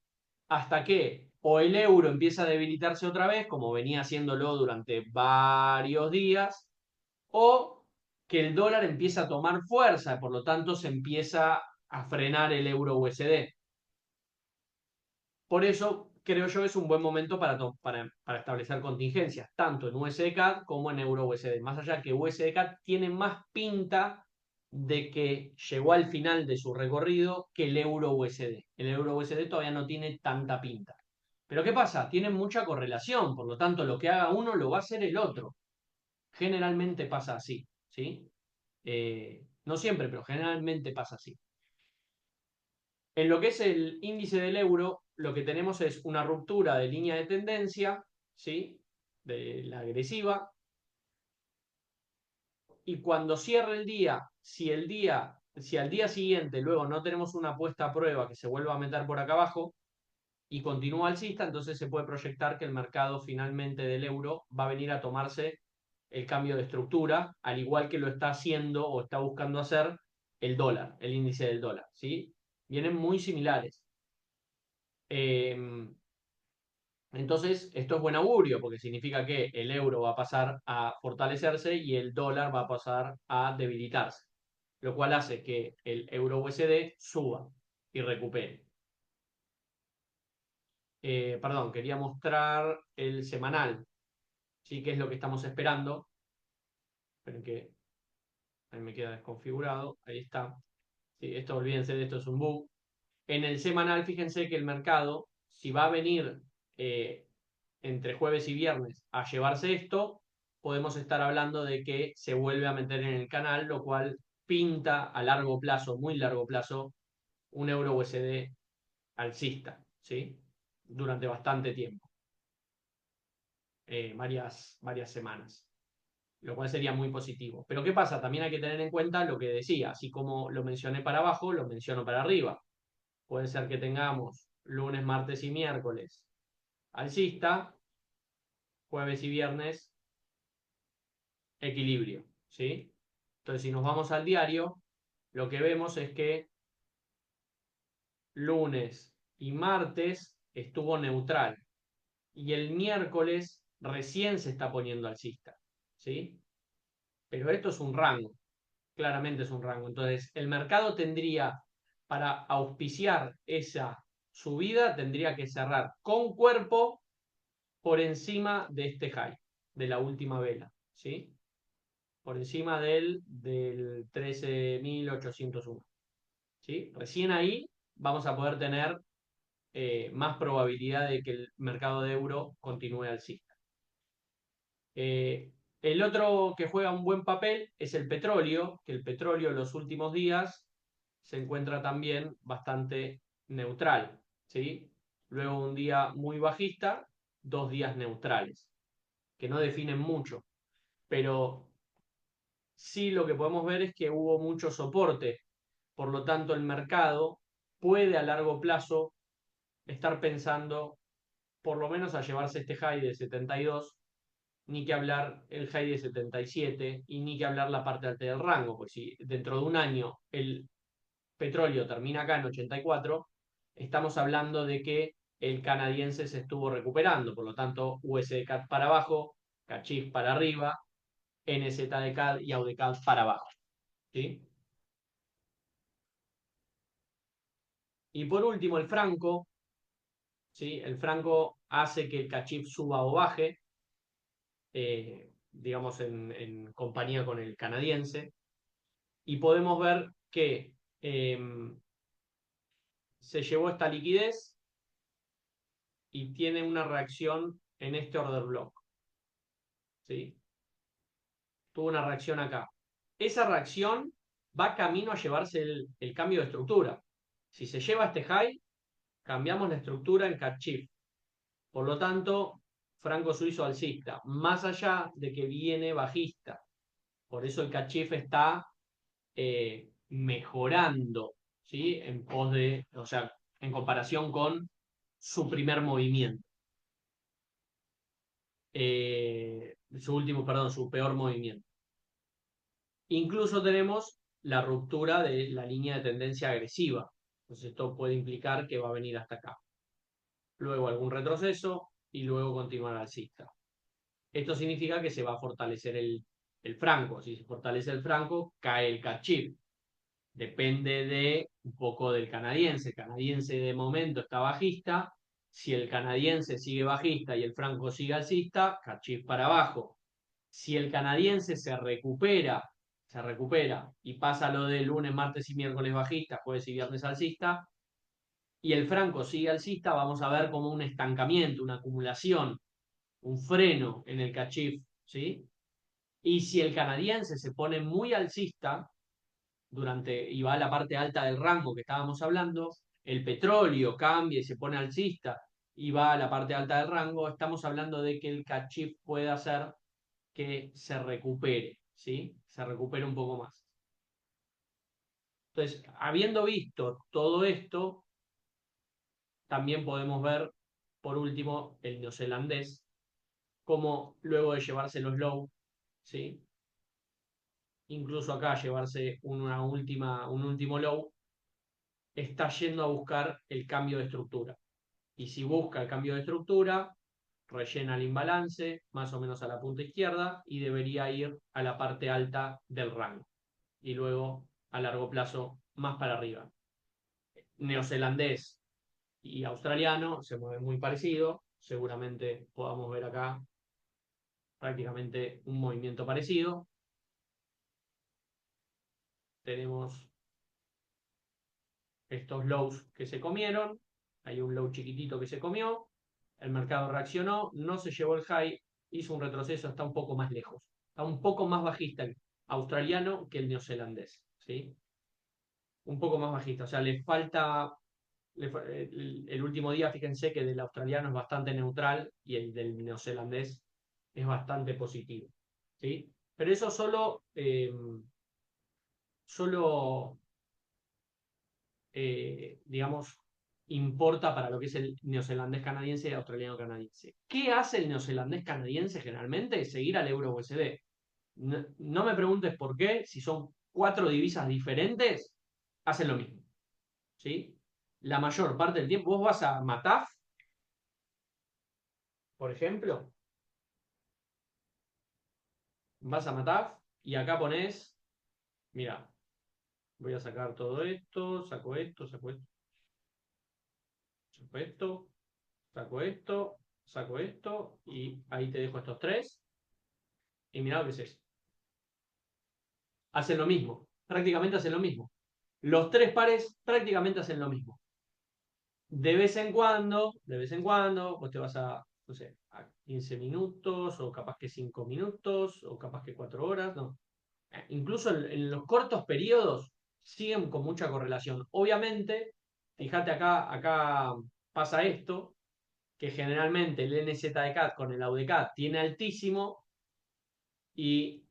Hasta que o el euro empieza a debilitarse otra vez, como venía haciéndolo durante varios días, o que el dólar empieza a tomar fuerza, por lo tanto se empieza a frenar el euro USD. Por eso, creo yo, es un buen momento para establecer contingencias, tanto en USDCAD como en Euro USD. Más allá que USDCAD tiene más pinta de que llegó al final de su recorrido que el Euro USD. El Euro USD todavía no tiene tanta pinta. Pero ¿qué pasa? Tienen mucha correlación, por lo tanto, lo que haga uno lo va a hacer el otro. Generalmente pasa así, ¿sí? No siempre, pero generalmente pasa así. En lo que es el índice del euro, lo que tenemos es una ruptura de línea de tendencia, ¿sí? De la agresiva, y cuando cierre el día, si al día siguiente luego no tenemos una puesta a prueba que se vuelva a meter por acá abajo y continúa alcista, entonces se puede proyectar que el mercado finalmente del euro va a venir a tomarse el cambio de estructura, al igual que lo está haciendo o está buscando hacer el dólar, el índice del dólar, ¿sí? Vienen muy similares. Entonces, esto es buen augurio porque significa que el euro va a pasar a fortalecerse y el dólar va a pasar a debilitarse, lo cual hace que el euro USD suba y recupere. Perdón, quería mostrar el semanal, ¿sí? Que es lo que estamos esperando. Esperen que ahí me queda desconfigurado. Ahí está. Sí, esto, olvídense de esto, es un bug. En el semanal, fíjense que el mercado, si va a venir eh, entre jueves y viernes a llevarse esto, podemos estar hablando de que se vuelve a meter en el canal, lo cual pinta a largo plazo, muy largo plazo, un euro USD alcista, ¿sí? Durante bastante tiempo, varias semanas, lo cual sería muy positivo. Pero ¿qué pasa? También hay que tener en cuenta lo que decía, así como lo mencioné para abajo, lo menciono para arriba. Puede ser que tengamos lunes, martes y miércoles alcista, jueves y viernes equilibrio, ¿sí? Entonces, si nos vamos al diario, lo que vemos es que lunes y martes estuvo neutral y el miércoles recién se está poniendo alcista, ¿sí? Pero esto es un rango, claramente es un rango. Entonces, el mercado tendría, para auspiciar esa subida, tendría que cerrar con cuerpo por encima de este high, de la última vela, ¿sí? Por encima del 13.801, ¿sí? Recién ahí vamos a poder tener más probabilidad de que el mercado de euro continúe alcista. El otro que juega un buen papel es el petróleo, que el petróleo en los últimos días se encuentra también bastante neutral, ¿sí? Luego un día muy bajista, 2 días neutrales, que no definen mucho, pero sí lo que podemos ver es que hubo mucho soporte, por lo tanto el mercado puede a largo plazo estar pensando por lo menos a llevarse este high de 72, ni que hablar el high de 77 y ni que hablar la parte alta del rango, pues si dentro de un año el petróleo termina acá en 84, estamos hablando de que el canadiense se estuvo recuperando, por lo tanto USD para abajo, CACHIF para arriba, NZ de CAD y AUDCAD para abajo, ¿sí? Y por último el franco, ¿sí? El franco hace que el CACHIF suba o baje, digamos en compañía con el canadiense, y podemos ver que eh, se llevó esta liquidez y tiene una reacción en este order block, ¿sí? Tuvo una reacción acá. Esa reacción va camino a llevarse el cambio de estructura. Si se lleva este high, cambiamos la estructura en CACHIF. Por lo tanto, franco suizo alcista, más allá de que viene bajista. Por eso el CACHIF está mejorando, ¿sí? En pos de, o sea, en comparación con su primer movimiento. Su último, perdón, su peor movimiento. Incluso tenemos la ruptura de la línea de tendencia agresiva. Entonces esto puede implicar que va a venir hasta acá. Luego algún retroceso y luego continuar alcista. Esto significa que se va a fortalecer el franco. Si se fortalece el franco, cae el CACHIF. Depende de un poco del canadiense. El canadiense de momento está bajista. Si el canadiense sigue bajista y el franco sigue alcista, CACHIF para abajo. Si el canadiense se recupera y pasa lo de lunes, martes y miércoles bajista, jueves y viernes alcista, y el franco sigue alcista, vamos a ver como un estancamiento, una acumulación, un freno en el CACHIF, ¿sí? Y si el canadiense se pone muy alcista y va a la parte alta del rango que estábamos hablando, el petróleo cambia y se pone alcista y va a la parte alta del rango, estamos hablando de que el CACHIF puede hacer que se recupere, ¿sí? Se recupere un poco más. Entonces, habiendo visto todo esto, también podemos ver, por último, el neozelandés, como luego de llevarse los low, ¿sí? Incluso acá llevarse un último low, está yendo a buscar el cambio de estructura. Y si busca el cambio de estructura, rellena el imbalance, más o menos a la punta izquierda, y debería ir a la parte alta del rango. Y luego, a largo plazo, más para arriba. Neozelandés y australiano se mueven muy parecido. Seguramente podamos ver acá prácticamente un movimiento parecido. Tenemos estos lows que se comieron. Hay un low chiquitito que se comió. El mercado reaccionó, no se llevó el high, hizo un retroceso, está un poco más lejos. Está un poco más bajista el australiano que el neozelandés. ¿Sí? Un poco más bajista. O sea, le falta. El último día, fíjense que del australiano es bastante neutral y el del neozelandés es bastante positivo. ¿Sí? Pero eso solo digamos, importa para lo que es el neozelandés canadiense y el australiano canadiense. ¿Qué hace el neozelandés canadiense generalmente? Seguir al euro USD. No me preguntes por qué, si son 4 divisas diferentes, hacen lo mismo. ¿Sí? La mayor parte del tiempo, vos vas a Mataf, por ejemplo, vas a Mataf y acá pones, mira, voy a sacar todo esto, saco esto, saco esto, saco esto, saco esto, saco esto y ahí te dejo estos tres y mira lo que es esto. Hacen lo mismo, prácticamente hacen lo mismo. Los tres pares prácticamente hacen lo mismo. De vez en cuando, vos te vas a, no sé, a 15 minutos o capaz que 5 minutos o capaz que 4 horas, no. Incluso en los cortos periodos siguen con mucha correlación. Obviamente, fíjate acá pasa esto, que generalmente el NZDCAT con el AUDCAT tiene altísimo y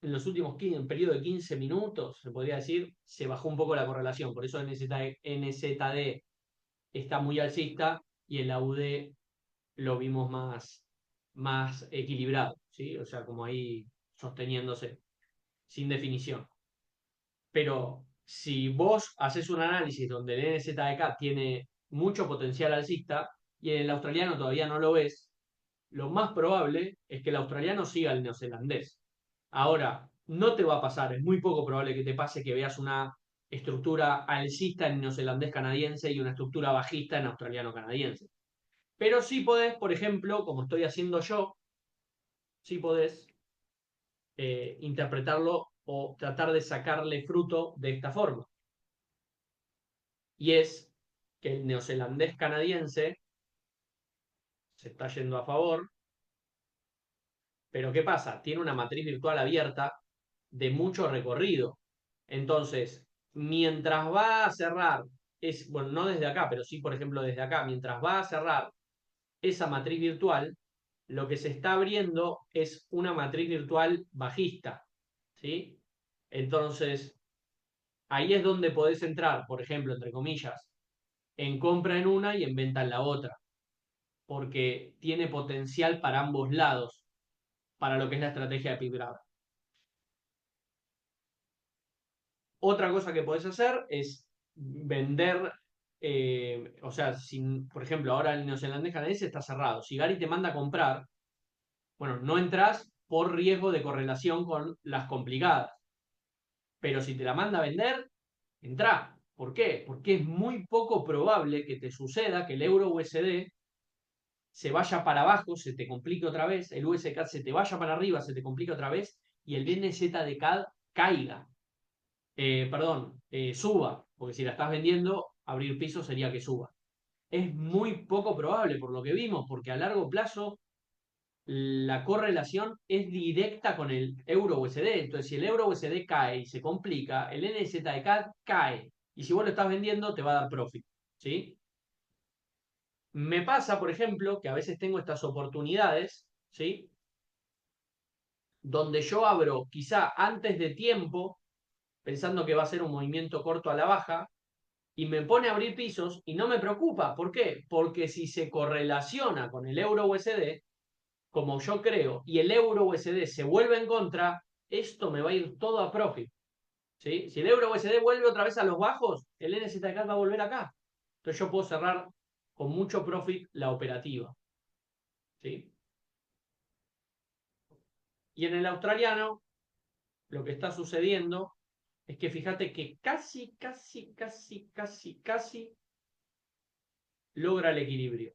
en los últimos 15, en periodo de 15 minutos, se podría decir, se bajó un poco la correlación. Por eso NZD está muy alcista y el AUD lo vimos más equilibrado, ¿sí? O sea, como ahí sosteniéndose, sin definición. Pero si vos haces un análisis donde el NZDK tiene mucho potencial alcista y en el australiano todavía no lo ves, lo más probable es que el australiano siga al neozelandés. Ahora, no te va a pasar, es muy poco probable que te pase que veas una estructura alcista en neozelandés canadiense y una estructura bajista en australiano canadiense. Pero sí podés, por ejemplo, como estoy haciendo yo, sí podés interpretarlo o tratar de sacarle fruto de esta forma. Y es que el neozelandés canadiense se está yendo a favor, pero ¿qué pasa? Tiene una matriz virtual abierta de mucho recorrido. Entonces, mientras va a cerrar, bueno, no desde acá, pero sí, por ejemplo, desde acá, mientras va a cerrar esa matriz virtual, lo que se está abriendo es una matriz virtual bajista, ¿sí? Entonces, ahí es donde podés entrar, por ejemplo, entre comillas, en compra en una y en venta en la otra, porque tiene potencial para ambos lados, para lo que es la estrategia de Pit Grab. Otra cosa que podés hacer es vender, o sea, por ejemplo, ahora el neozelandés canadiense está cerrado. Si Gary te manda a comprar, bueno, no entras por riesgo de correlación con las complicadas. Pero si te la manda a vender, entra. ¿Por qué? Porque es muy poco probable que te suceda que el euro USD se vaya para abajo, se te complique otra vez, el USCAD se te vaya para arriba, se te complique otra vez, y el BNZDCAD caiga. Perdón, suba, porque si la estás vendiendo, abrir piso sería que suba. Es muy poco probable por lo que vimos, porque a largo plazo la correlación es directa con el euro USD. Entonces, si el euro USD cae y se complica, el NZDCAD cae. Y si vos lo estás vendiendo, te va a dar profit. ¿Sí? Me pasa, por ejemplo, que a veces tengo estas oportunidades, ¿sí? Donde yo abro quizá antes de tiempo, pensando que va a ser un movimiento corto a la baja, y me pone a abrir pisos y no me preocupa. ¿Por qué? Porque si se correlaciona con el euro USD, como yo creo, y el euro USD se vuelve en contra, esto me va a ir todo a profit. ¿Sí? Si el euro USD vuelve otra vez a los bajos, el NZK va a volver acá. Entonces yo puedo cerrar con mucho profit la operativa. ¿Sí? Y en el australiano, lo que está sucediendo es que fíjate que casi logra el equilibrio.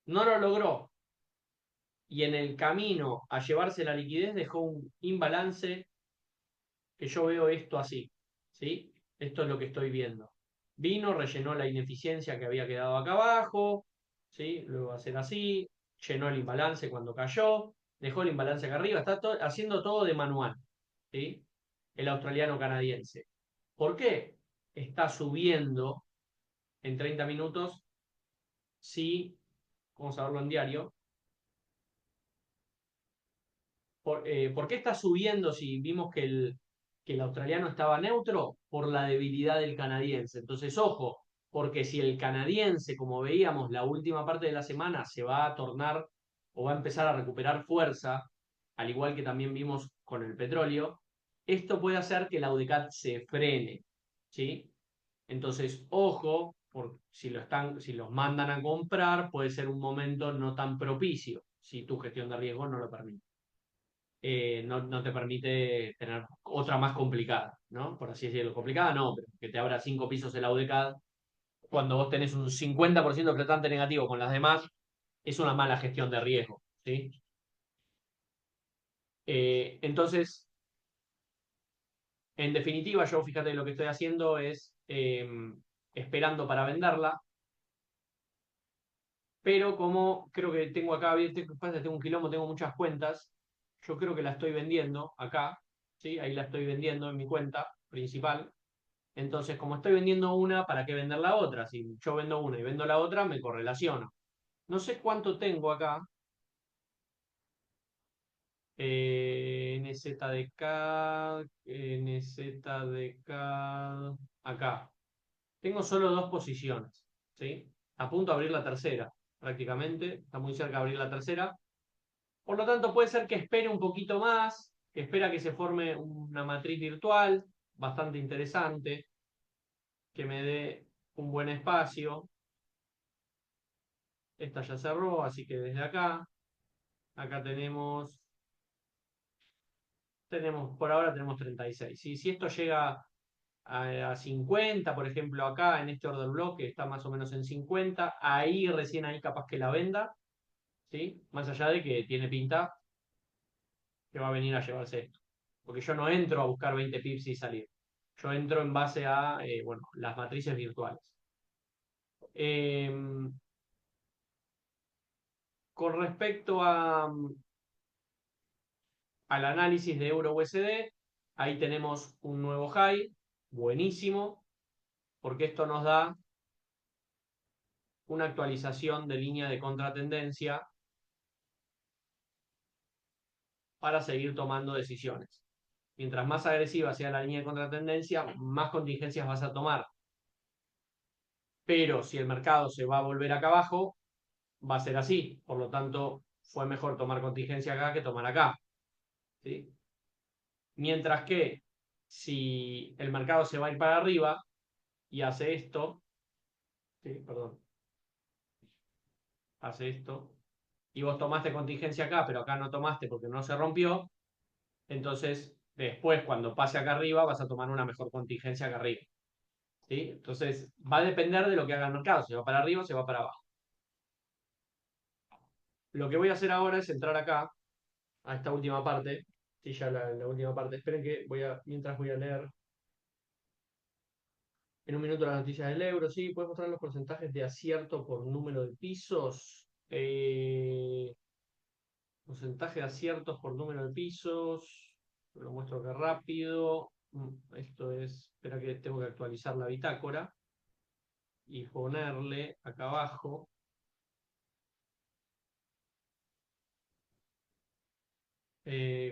No lo logró. Y en el camino a llevarse la liquidez dejó un imbalance que yo veo esto así. ¿Sí? Esto es lo que estoy viendo. Vino, rellenó la ineficiencia que había quedado acá abajo. ¿Sí? Luego va a ser así. Llenó el imbalance cuando cayó. Dejó el imbalance acá arriba. Está haciendo todo de manual. ¿Sí? El australiano canadiense. ¿Por qué? Está subiendo en 30 minutos. Sí, vamos a verlo en diario. ¿Por qué está subiendo si vimos que el australiano estaba neutro? Por la debilidad del canadiense. Entonces, ojo, porque si el canadiense, como veíamos la última parte de la semana, se va a tornar o va a empezar a recuperar fuerza, al igual que también vimos con el petróleo, esto puede hacer que la UDECAT se frene. ¿Sí? Entonces, ojo, si los mandan a comprar, puede ser un momento no tan propicio, si tu gestión de riesgo no lo permite. No te permite tener otra más complicada, ¿no? Por así decirlo. Complicada no, pero que te abra 5 pisos el AUDECAD cuando vos tenés un 50% de flotante negativo con las demás, es una mala gestión de riesgo, ¿sí? Entonces, en definitiva, yo fíjate lo que estoy haciendo es esperando para venderla, pero como creo que tengo acá, tengo un quilombo, tengo muchas cuentas, yo creo que la estoy vendiendo acá, ¿sí? Ahí la estoy vendiendo en mi cuenta principal. Entonces, como estoy vendiendo una, ¿para qué vender la otra? Si yo vendo una y vendo la otra, me correlaciono. No sé cuánto tengo acá. NZDK, NZDK, acá. Tengo solo 2 posiciones, ¿sí? A punto de abrir la tercera, prácticamente. Está muy cerca de abrir la tercera. Por lo tanto, puede ser que espere un poquito más, que espera que se forme una matriz virtual bastante interesante, que me dé un buen espacio. Esta ya cerró, así que desde acá por ahora tenemos 36. Si esto llega a 50, por ejemplo, acá en este order block, que está más o menos en 50, ahí capaz que la venda, ¿sí? Más allá de que tiene pinta que va a venir a llevarse esto. Porque yo no entro a buscar 20 pips y salir. Yo entro en base a, bueno, las matrices virtuales. Eh, con respecto al análisis de euro-USD, ahí tenemos un nuevo high, buenísimo, porque esto nos da una actualización de línea de contratendencia para seguir tomando decisiones. Mientras más agresiva sea la línea de contratendencia, más contingencias vas a tomar. Pero si el mercado se va a volver acá abajo, va a ser así. Por lo tanto, fue mejor tomar contingencia acá que tomar acá. ¿Sí? Mientras que si el mercado se va a ir para arriba y hace esto, ¿sí? Perdón, hace esto, y vos tomaste contingencia acá, pero acá no tomaste porque no se rompió, entonces después cuando pase acá arriba vas a tomar una mejor contingencia acá arriba. ¿Sí? Entonces va a depender de lo que haga el mercado, si va para arriba o si va para abajo. Lo que voy a hacer ahora es entrar acá, a esta última parte, sí, ya la última parte. Esperen que mientras voy a leer en un minuto las noticias del euro. Sí, puedes mostrar los porcentajes de acierto por número de pisos. Porcentaje de aciertos por número de pisos. Lo muestro acá rápido. Esto es, espera que tengo que actualizar la bitácora y ponerle acá abajo.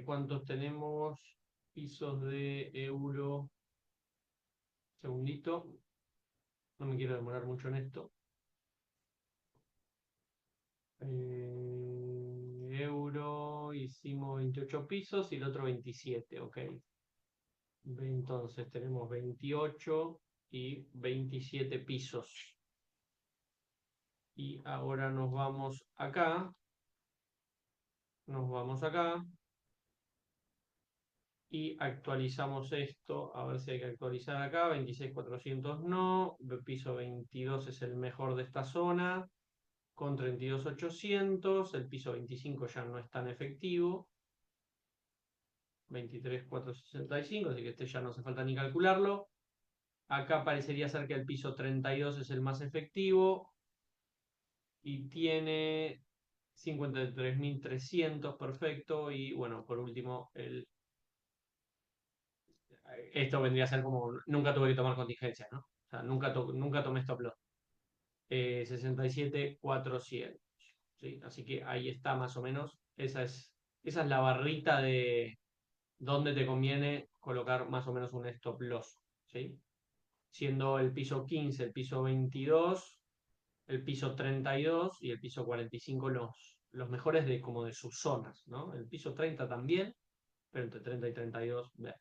¿Cuántos tenemos? Pisos de euro. Segundito. No me quiero demorar mucho en esto. Euro, hicimos 28 pisos y el otro 27, ok. Entonces tenemos 28 y 27 pisos. Y ahora nos vamos acá. Nos vamos acá. y actualizamos esto, a ver si hay que actualizar acá, 26.400 no, piso 22 es el mejor de esta zona, con 32.800, el piso 25 ya no es tan efectivo, 23.465, así que este ya no hace falta ni calcularlo. Acá parecería ser que el piso 32 es el más efectivo y tiene 53.300, perfecto. Y bueno, por último, esto vendría a ser como, nunca tuve que tomar contingencia, ¿no? O sea, nunca tomé stop loss. 67.400, ¿sí? Así que ahí está más o menos. Esa es la barrita de dónde te conviene colocar más o menos un stop loss, ¿sí? Siendo el piso 15, el piso 22, el piso 32 y el piso 45 los mejores de como de sus zonas, ¿no? El piso 30 también, pero entre 30 y 32, ver.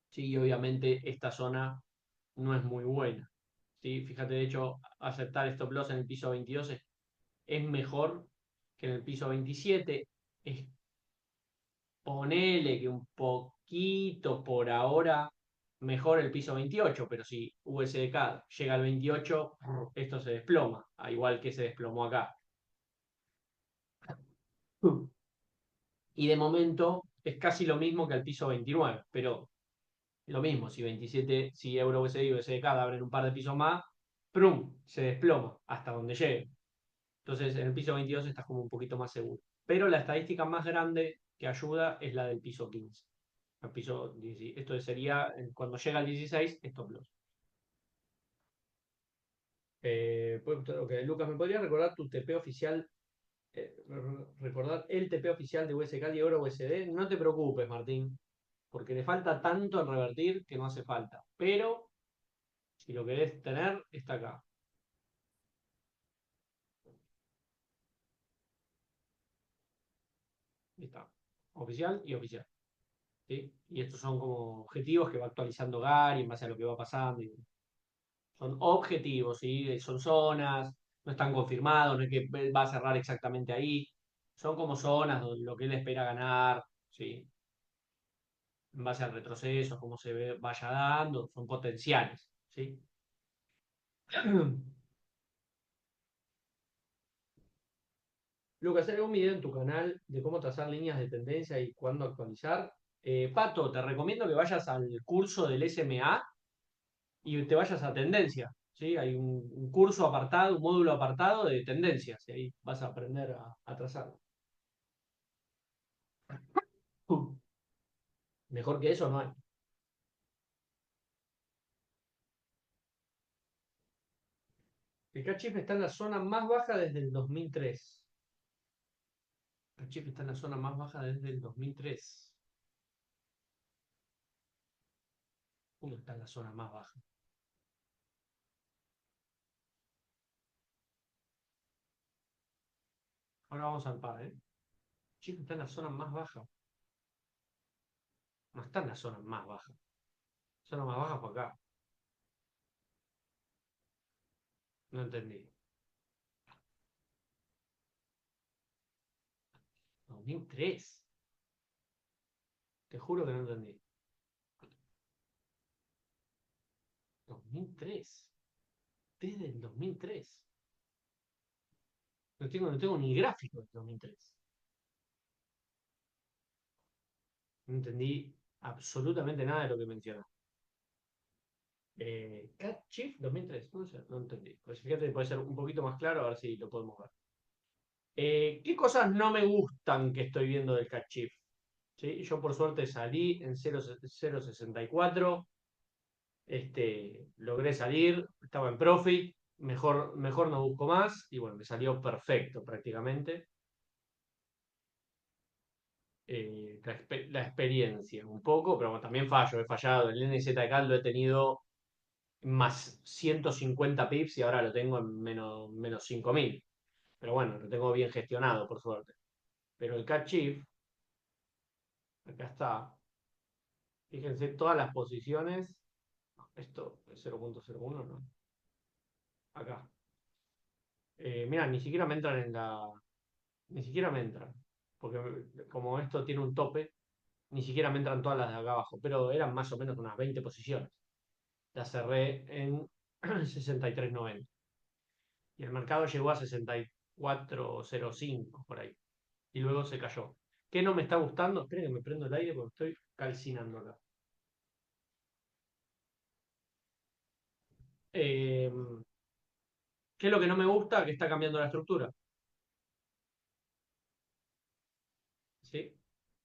Sí, y obviamente esta zona no es muy buena. ¿Sí? Fíjate, de hecho, aceptar stop loss en el piso 22 es mejor que en el piso 27. Es ponele que un poquito por ahora mejor el piso 28, pero si USDK llega al 28, esto se desploma, a igual que se desplomó acá. Y de momento es casi lo mismo que el piso 29, pero lo mismo, si 27, si Euro USD y USDK abren un par de pisos más, ¡prum! Se desploma hasta donde llegue. Entonces en el piso 22 estás como un poquito más seguro. Pero la estadística más grande que ayuda es la del piso 15. El piso 16. Esto sería cuando llega al 16, stop loss. Lucas, ¿me podrías recordar tu TP oficial? Recordar el TP oficial de USK y Euro USD. No te preocupes, Martín, porque le falta tanto en revertir que no hace falta. Pero si lo querés tener, está acá. Está. Oficial y oficial. ¿Sí? Y estos son como objetivos que va actualizando Gary en base a lo que va pasando. Son objetivos, ¿sí? Son zonas, no están confirmados, no es que va a cerrar exactamente ahí. Son como zonas donde lo que él espera ganar, ¿sí? En base al retroceso, cómo vaya dando, son potenciales, ¿sí? Lucas, hay un video en tu canal de cómo trazar líneas de tendencia y cuándo actualizar. Pato, te recomiendo que vayas al curso del SMA y te vayas a tendencia, ¿sí? Hay un curso apartado, un módulo apartado de tendencias, y ahí vas a aprender a trazar. Mejor que eso no hay. El Cachif está en la zona más baja desde el 2003. El Cachif está en la zona más baja desde el 2003. ¿Cómo está en la zona más baja? Ahora vamos al par, ¿eh? El Cachif está en la zona más baja. No está en la zona más baja. La zona más baja fue acá. No entendí. 2003. Te juro que no entendí. 2003. Desde el 2003. No tengo ni gráfico del 2003. No entendí absolutamente nada de lo que mencionas. Cat Chief 2003, no sé, no entendí. Pues fíjate, puede ser un poquito más claro, a ver si lo podemos ver. ¿Qué cosas no me gustan que estoy viendo del Cat Chief? ¿Sí? Yo por suerte salí en 0.64, logré salir, estaba en profit, mejor no busco más, y bueno, me salió perfecto prácticamente. La experiencia un poco, pero bueno, también fallo, he fallado. El NZK lo he tenido más 150 pips y ahora lo tengo en menos 5.000. Pero bueno, lo tengo bien gestionado, por suerte. Pero el Cat Chief, acá está. Fíjense todas las posiciones. Esto es 0.01, ¿no? Acá. Mira, ni siquiera me entran en la. Ni siquiera me entran. Porque como esto tiene un tope, Ni siquiera me entran todas las de acá abajo, pero eran más o menos unas 20 posiciones. La cerré en 63.90. Y el mercado llegó a 64.05 por ahí. Y luego se cayó. ¿Qué no me está gustando? Esperen que me prendo el aire porque estoy calcinando acá. Eh, ¿Qué es lo que no me gusta? Que está cambiando la estructura. ¿Sí?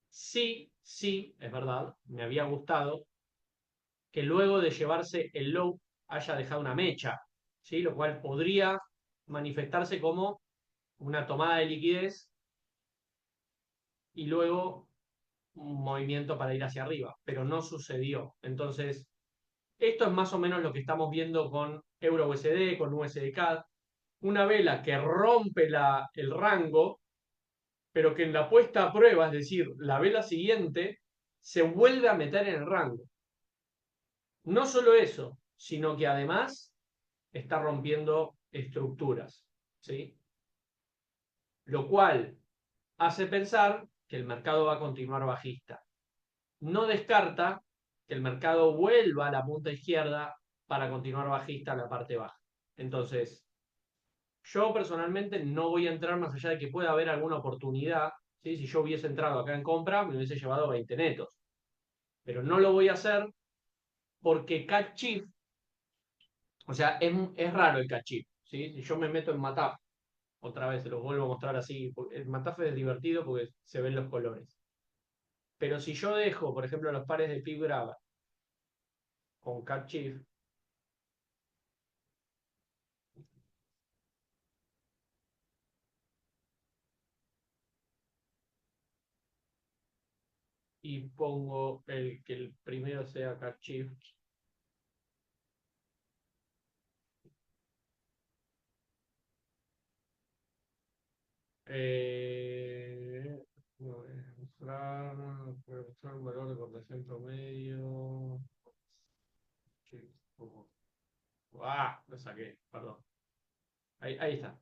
Sí, sí, es verdad. Me había gustado que luego de llevarse el low haya dejado una mecha. ¿Sí? Lo cual podría manifestarse como una tomada de liquidez y luego un movimiento para ir hacia arriba, pero no sucedió. Entonces, esto es más o menos lo que estamos viendo con Euro USD, con USD CAD, una vela que rompe el rango, pero que en la puesta a prueba, es decir, la vela siguiente, se vuelve a meter en el rango. No solo eso, sino que además está rompiendo estructuras, ¿sí? Lo cual hace pensar que el mercado va a continuar bajista. No descarta que el mercado vuelva a la punta izquierda para continuar bajista a la parte baja. Entonces, yo personalmente no voy a entrar más allá de que pueda haber alguna oportunidad. ¿Sí? Si yo hubiese entrado acá en compra, me hubiese llevado 20 netos. Pero no lo voy a hacer porque Cat Chief, o sea, es raro el Cat Chief. ¿Sí? Si yo me meto en Mataf, otra vez se los vuelvo a mostrar así. El Mataf es divertido porque se ven los colores. Pero si yo dejo, por ejemplo, los pares de Pip Graba con Cat Chief, y pongo que el primero sea Cat Chief, voy a mostrar un valor de correlación promedio. Lo saqué, perdón. Ahí está,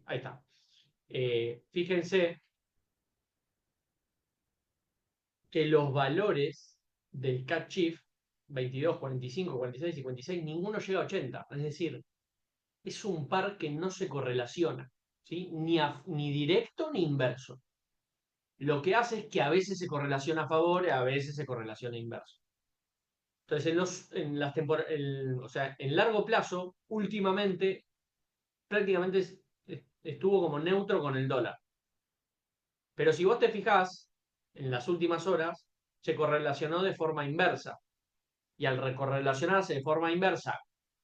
ahí está. Fíjense que los valores del Cat Chief 22, 45, 46, 56, ninguno llega a 80. Es decir, es un par que no se correlaciona, ¿sí? Ni directo ni inverso. Lo que hace es que a veces se correlaciona a favor y a veces se correlaciona inverso. Entonces, en las o sea, en largo plazo, últimamente, prácticamente estuvo como neutro con el dólar. Pero si vos te fijás, en las últimas horas, se correlacionó de forma inversa. Y al recorrelacionarse de forma inversa,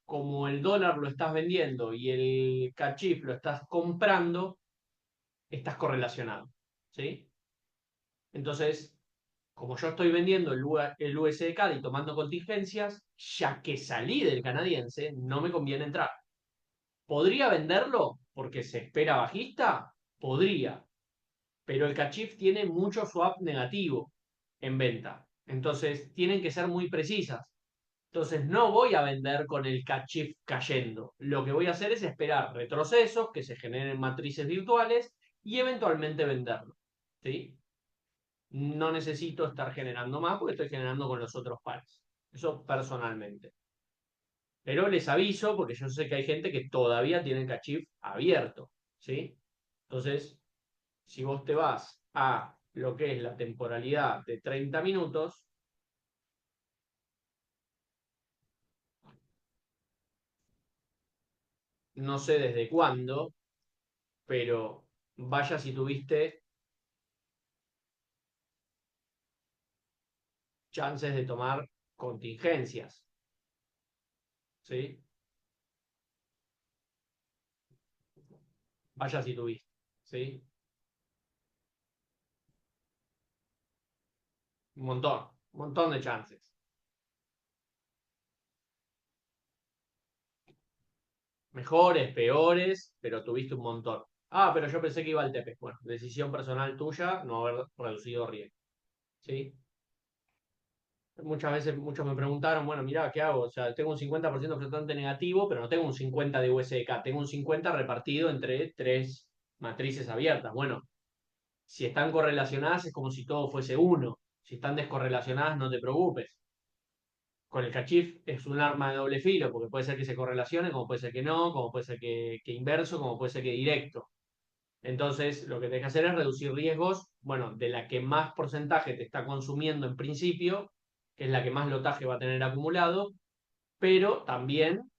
como el dólar lo estás vendiendo y el cachif lo estás comprando, estás correlacionado. ¿Sí? Entonces, como yo estoy vendiendo el USDCAD y tomando contingencias, ya que salí del canadiense, no me conviene entrar. ¿Podría venderlo porque se espera bajista? Podría, pero el cachif tiene mucho swap negativo en venta. Entonces, tienen que ser muy precisas. Entonces, no voy a vender con el cachif cayendo. Lo que voy a hacer es esperar retrocesos, que se generen matrices virtuales y eventualmente venderlo. ¿Sí? No necesito estar generando más porque estoy generando con los otros pares. Eso personalmente. Pero les aviso porque yo sé que hay gente que todavía tiene el cachif abierto. ¿Sí? Entonces, si vos te vas a lo que es la temporalidad de 30 minutos, no sé desde cuándo, pero vaya si tuviste chances de tomar contingencias. ¿Sí? Vaya si tuviste. ¿Sí? Un montón de chances. Mejores, peores, pero tuviste un montón. Ah, pero yo pensé que iba al Tepe. Bueno, decisión personal tuya, no haber reducido riesgo. ¿Sí? Muchas veces muchos me preguntaron, bueno, mira, ¿qué hago? O sea, tengo un 50% flotante negativo, pero no tengo un 50 de USDK, tengo un 50 repartido entre tres matrices abiertas. Bueno, si están correlacionadas es como si todo fuese uno. Si están descorrelacionadas, no te preocupes. Con el cachif es un arma de doble filo, porque puede ser que se correlacione, como puede ser que no, como puede ser que inverso, como puede ser que directo. Entonces, lo que tenés que hacer es reducir riesgos, bueno, de la que más porcentaje te está consumiendo en principio, que es la que más lotaje va a tener acumulado, pero también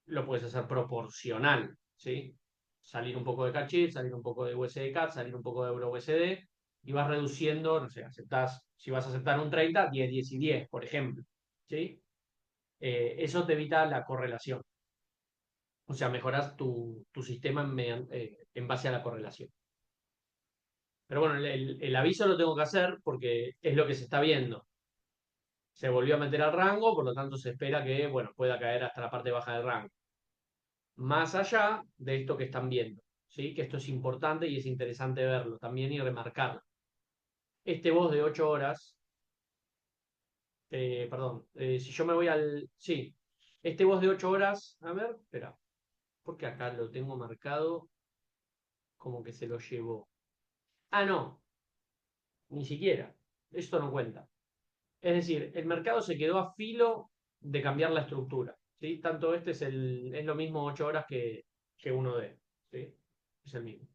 lo puedes hacer proporcional, ¿sí? Salir un poco de cachif, salir un poco de USD CAD, salir un poco de Euro USD, y vas reduciendo, no sé, aceptás, si vas a aceptar un 30, 10, 10 y 10, por ejemplo, ¿sí? Eso te evita la correlación. O sea, mejoras tu sistema en base a la correlación. Pero bueno, el aviso lo tengo que hacer porque es lo que se está viendo. Se volvió a meter al rango, por lo tanto se espera que, bueno, pueda caer hasta la parte baja del rango. Más allá de esto que están viendo, ¿sí? Que esto es importante y es interesante verlo también y remarcarlo. Este boss de 8 horas, perdón, si yo me voy al... Sí, este boss de 8 horas, a ver, espera, porque acá lo tengo marcado como que se lo llevó. Ah, no, ni siquiera. Esto no cuenta. Es decir, el mercado se quedó a filo de cambiar la estructura. ¿Sí? Tanto este es lo mismo 8 horas que 1D. ¿Sí? Es el mismo.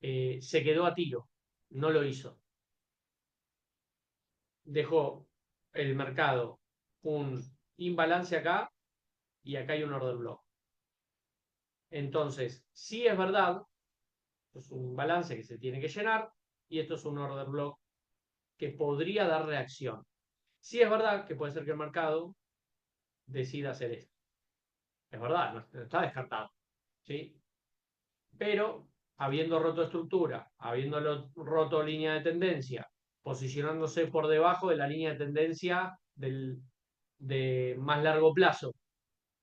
Se quedó a tiro. No lo hizo. Dejó el mercado un imbalance acá y acá hay un order block. Entonces, sí es verdad, es un balance que se tiene que llenar y esto es un order block que podría dar reacción. Sí es verdad que puede ser que el mercado decida hacer esto. Es verdad, no está descartado. ¿Sí? Pero habiendo roto estructura, habiendo roto línea de tendencia, posicionándose por debajo de la línea de tendencia de más largo plazo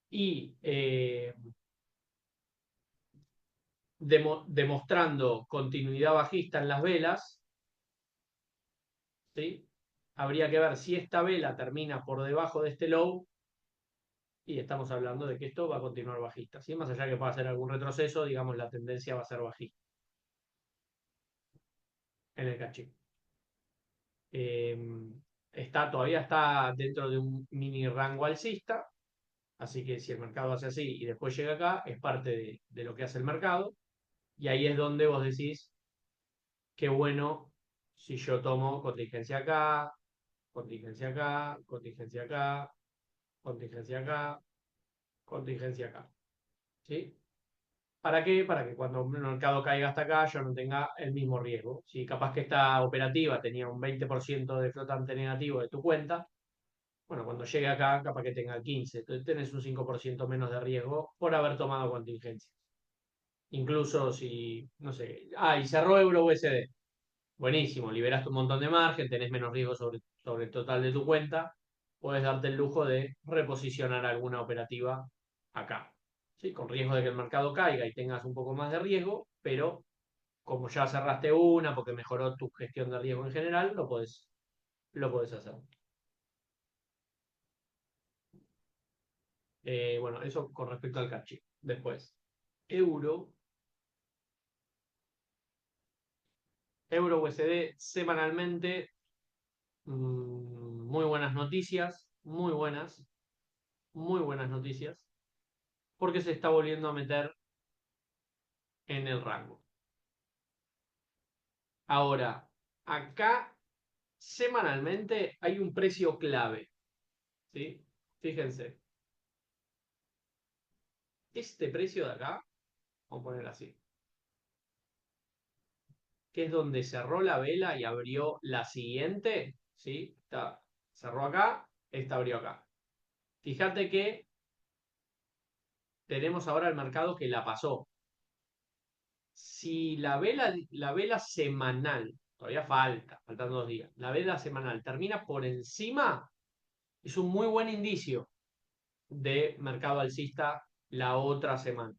y demostrando continuidad bajista en las velas, ¿sí? Habría que ver si esta vela termina por debajo de este low y estamos hablando de que esto va a continuar bajista. ¿Sí? Más allá de que pueda hacer algún retroceso, digamos, la tendencia va a ser bajista en el cachín. Todavía está dentro de un mini rango alcista, así que si el mercado hace así y después llega acá, es parte de lo que hace el mercado, y ahí es donde vos decís, qué bueno si yo tomo contingencia acá, contingencia acá, contingencia acá, contingencia acá, contingencia acá. ¿Sí? ¿Para qué? Para que cuando el mercado caiga hasta acá yo no tenga el mismo riesgo. Si capaz que esta operativa tenía un 20% de flotante negativo de tu cuenta, bueno, cuando llegue acá, capaz que tenga 15. Entonces tenés un 5% menos de riesgo por haber tomado contingencias. Incluso si, no sé, y cerró Euro USD. Buenísimo, liberaste un montón de margen, tenés menos riesgo sobre el total de tu cuenta. Puedes darte el lujo de reposicionar alguna operativa acá. ¿Sí? Con riesgo de que el mercado caiga y tengas un poco más de riesgo, pero como ya cerraste una porque mejoró tu gestión de riesgo en general, lo podés hacer. Bueno, eso con respecto al caché. Después, euro, euro USD semanalmente, muy buenas noticias, muy buenas noticias, porque se está volviendo a meter en el rango. Ahora, acá semanalmente hay un precio clave, ¿sí? Fíjense, este precio de acá, vamos a poner así, que es donde cerró la vela y abrió la siguiente, ¿sí? Cerró acá, esta abrió acá. Fíjate que tenemos ahora el mercado que la pasó. Si la vela semanal, todavía faltan 2 días, la vela semanal termina por encima, es un muy buen indicio de mercado alcista la otra semana.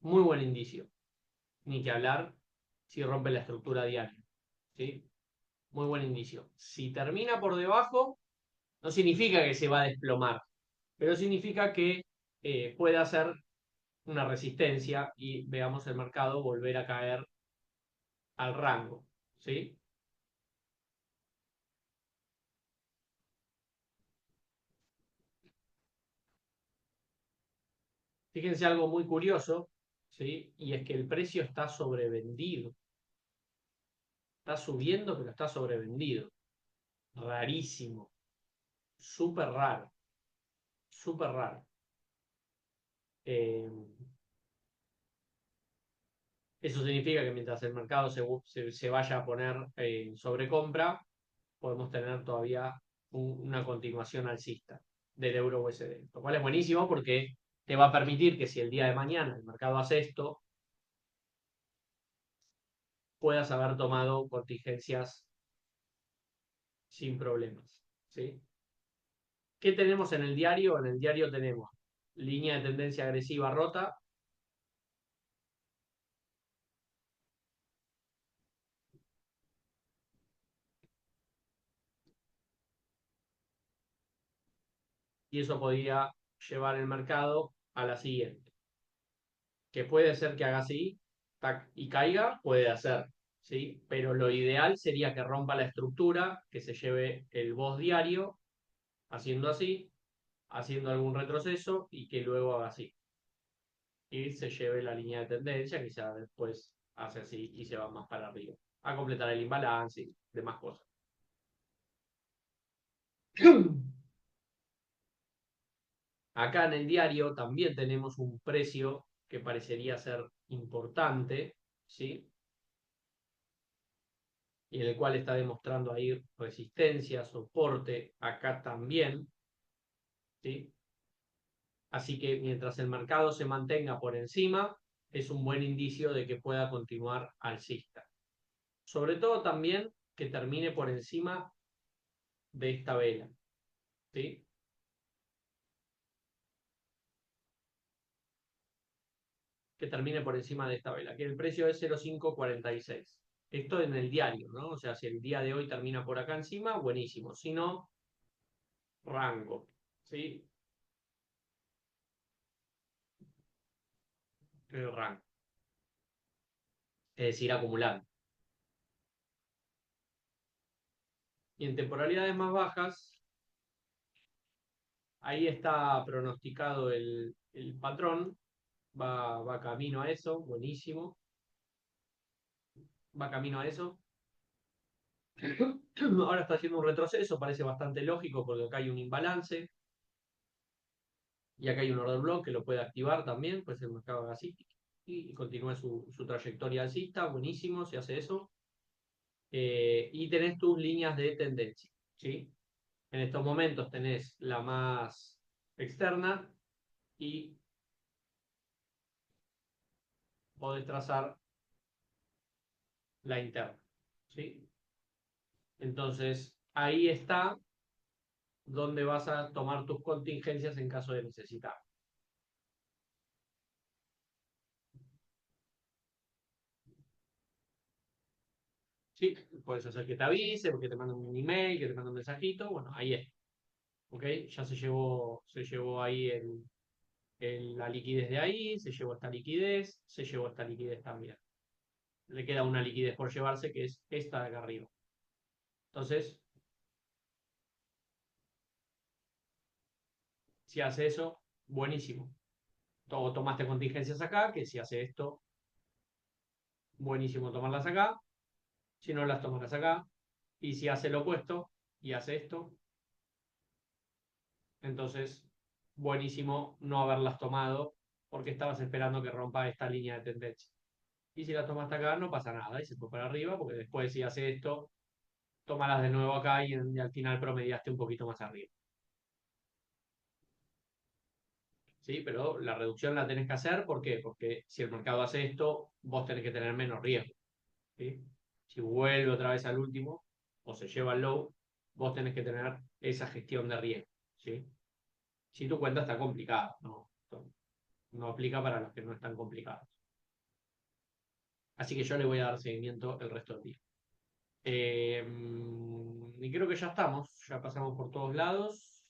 Muy buen indicio. Ni que hablar si rompe la estructura diaria. ¿Sí? Muy buen indicio. Si termina por debajo, no significa que se va a desplomar, pero significa que puede hacer una resistencia y veamos el mercado volver a caer al rango. ¿Sí? Fíjense algo muy curioso, ¿sí? Y es que el precio está sobrevendido. Está subiendo, pero está sobrevendido. Rarísimo. Súper raro. Súper raro. Eh, Eso significa que mientras el mercado se vaya a poner en sobrecompra, podemos tener todavía una continuación alcista del euro USD. Lo cual es buenísimo porque te va a permitir que si el día de mañana el mercado hace esto, puedas haber tomado contingencias sin problemas. ¿Sí? ¿Qué tenemos en el diario? En el diario tenemos línea de tendencia agresiva rota, y eso podría llevar el mercado a la siguiente. Que puede ser que haga así tac, y caiga, puede hacer, ¿sí? Pero lo ideal sería que rompa la estructura, que se lleve el BOS diario, haciendo así, haciendo algún retroceso y que luego haga así. Y se lleve la línea de tendencia, que ya después hace así y se va más para arriba. A completar el imbalance y demás cosas. Acá en el diario también tenemos un precio que parecería ser importante, ¿sí? Y en el cual está demostrando ahí resistencia, soporte, acá también, ¿sí? Así que mientras el mercado se mantenga por encima, es un buen indicio de que pueda continuar alcista. Sobre todo también que termine por encima de esta vela, ¿sí? Que termine por encima de esta vela, que el precio es 0,546. Esto en el diario, ¿no? O sea, si el día de hoy termina por acá encima, buenísimo. Si no, rango, ¿sí? El rango. Es decir, acumulando. Y en temporalidades más bajas, ahí está pronosticado el patrón, va camino a eso, buenísimo, va camino a eso. Ahora está haciendo un retroceso, parece bastante lógico porque acá hay un imbalance y acá hay un order block que lo puede activar también, puede ser un mercado haga así y continúe su trayectoria alcista, buenísimo, se hace eso. Y tenés tus líneas de tendencia, ¿sí? En estos momentos tenés la más externa y podés trazar la interna, ¿sí? Entonces, ahí está donde vas a tomar tus contingencias en caso de necesitar. ¿Sí? Puedes hacer que te avise, porque te mandan un email, que te mandan un mensajito, bueno, ahí es. ¿Ok? Ya se llevó ahí la liquidez de ahí, se llevó esta liquidez, se llevó esta liquidez también. Le queda una liquidez por llevarse, que es esta de acá arriba. Entonces, si hace eso, buenísimo. Tomaste contingencias acá, que si hace esto, buenísimo tomarlas acá. Si no las tomarás acá, y si hace lo opuesto y hace esto, entonces buenísimo no haberlas tomado porque estabas esperando que rompa esta línea de tendencia. Y si las tomaste acá, no pasa nada y se fue para arriba, porque después si hace esto, tómalas de nuevo acá y al final promediaste un poquito más arriba. ¿Sí? Pero la reducción la tenés que hacer, ¿por qué? Porque si el mercado hace esto, vos tenés que tener menos riesgo. ¿Sí? Si vuelve otra vez al último o se lleva al low, vos tenés que tener esa gestión de riesgo. ¿Sí? Si tu cuenta está complicada, no aplica para los que no están complicados. Así que yo le voy a dar seguimiento el resto del día. Y creo que ya estamos, ya pasamos por todos lados.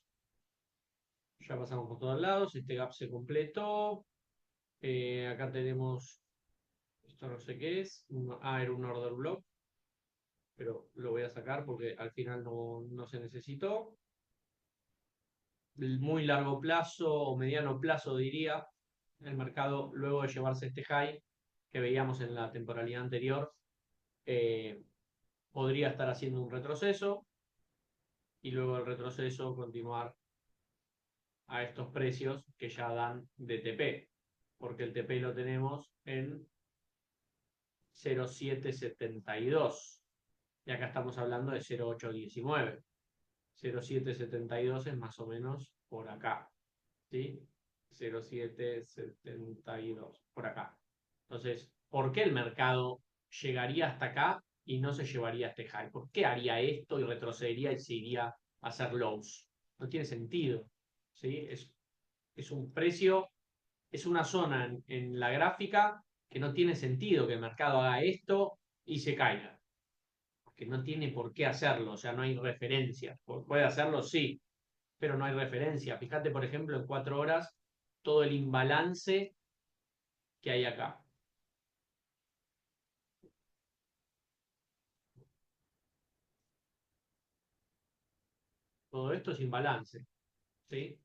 Ya pasamos por todos lados, este gap se completó. Acá tenemos, esto no sé qué es, era un order block, pero lo voy a sacar porque al final no se necesitó. Muy largo plazo o mediano plazo diría, el mercado, luego de llevarse este high que veíamos en la temporalidad anterior, eh, podría estar haciendo un retroceso y luego el retroceso continuar a estos precios que ya dan de TP, porque el TP lo tenemos en 0,772 y acá estamos hablando de 0,819. 0,772 es más o menos por acá, ¿sí? 0,772 por acá. Entonces, ¿por qué el mercado llegaría hasta acá y no se llevaría este high? ¿Por qué haría esto y retrocedería y se iría a hacer lows? No tiene sentido, ¿sí? Es un precio, es una zona en la gráfica que no tiene sentido que el mercado haga esto y se caiga, porque no tiene por qué hacerlo, o sea, no hay referencia. Puede hacerlo, sí, pero no hay referencia. Fíjate, por ejemplo, en 4 horas, todo el imbalance que hay acá. Todo esto es imbalance, ¿sí?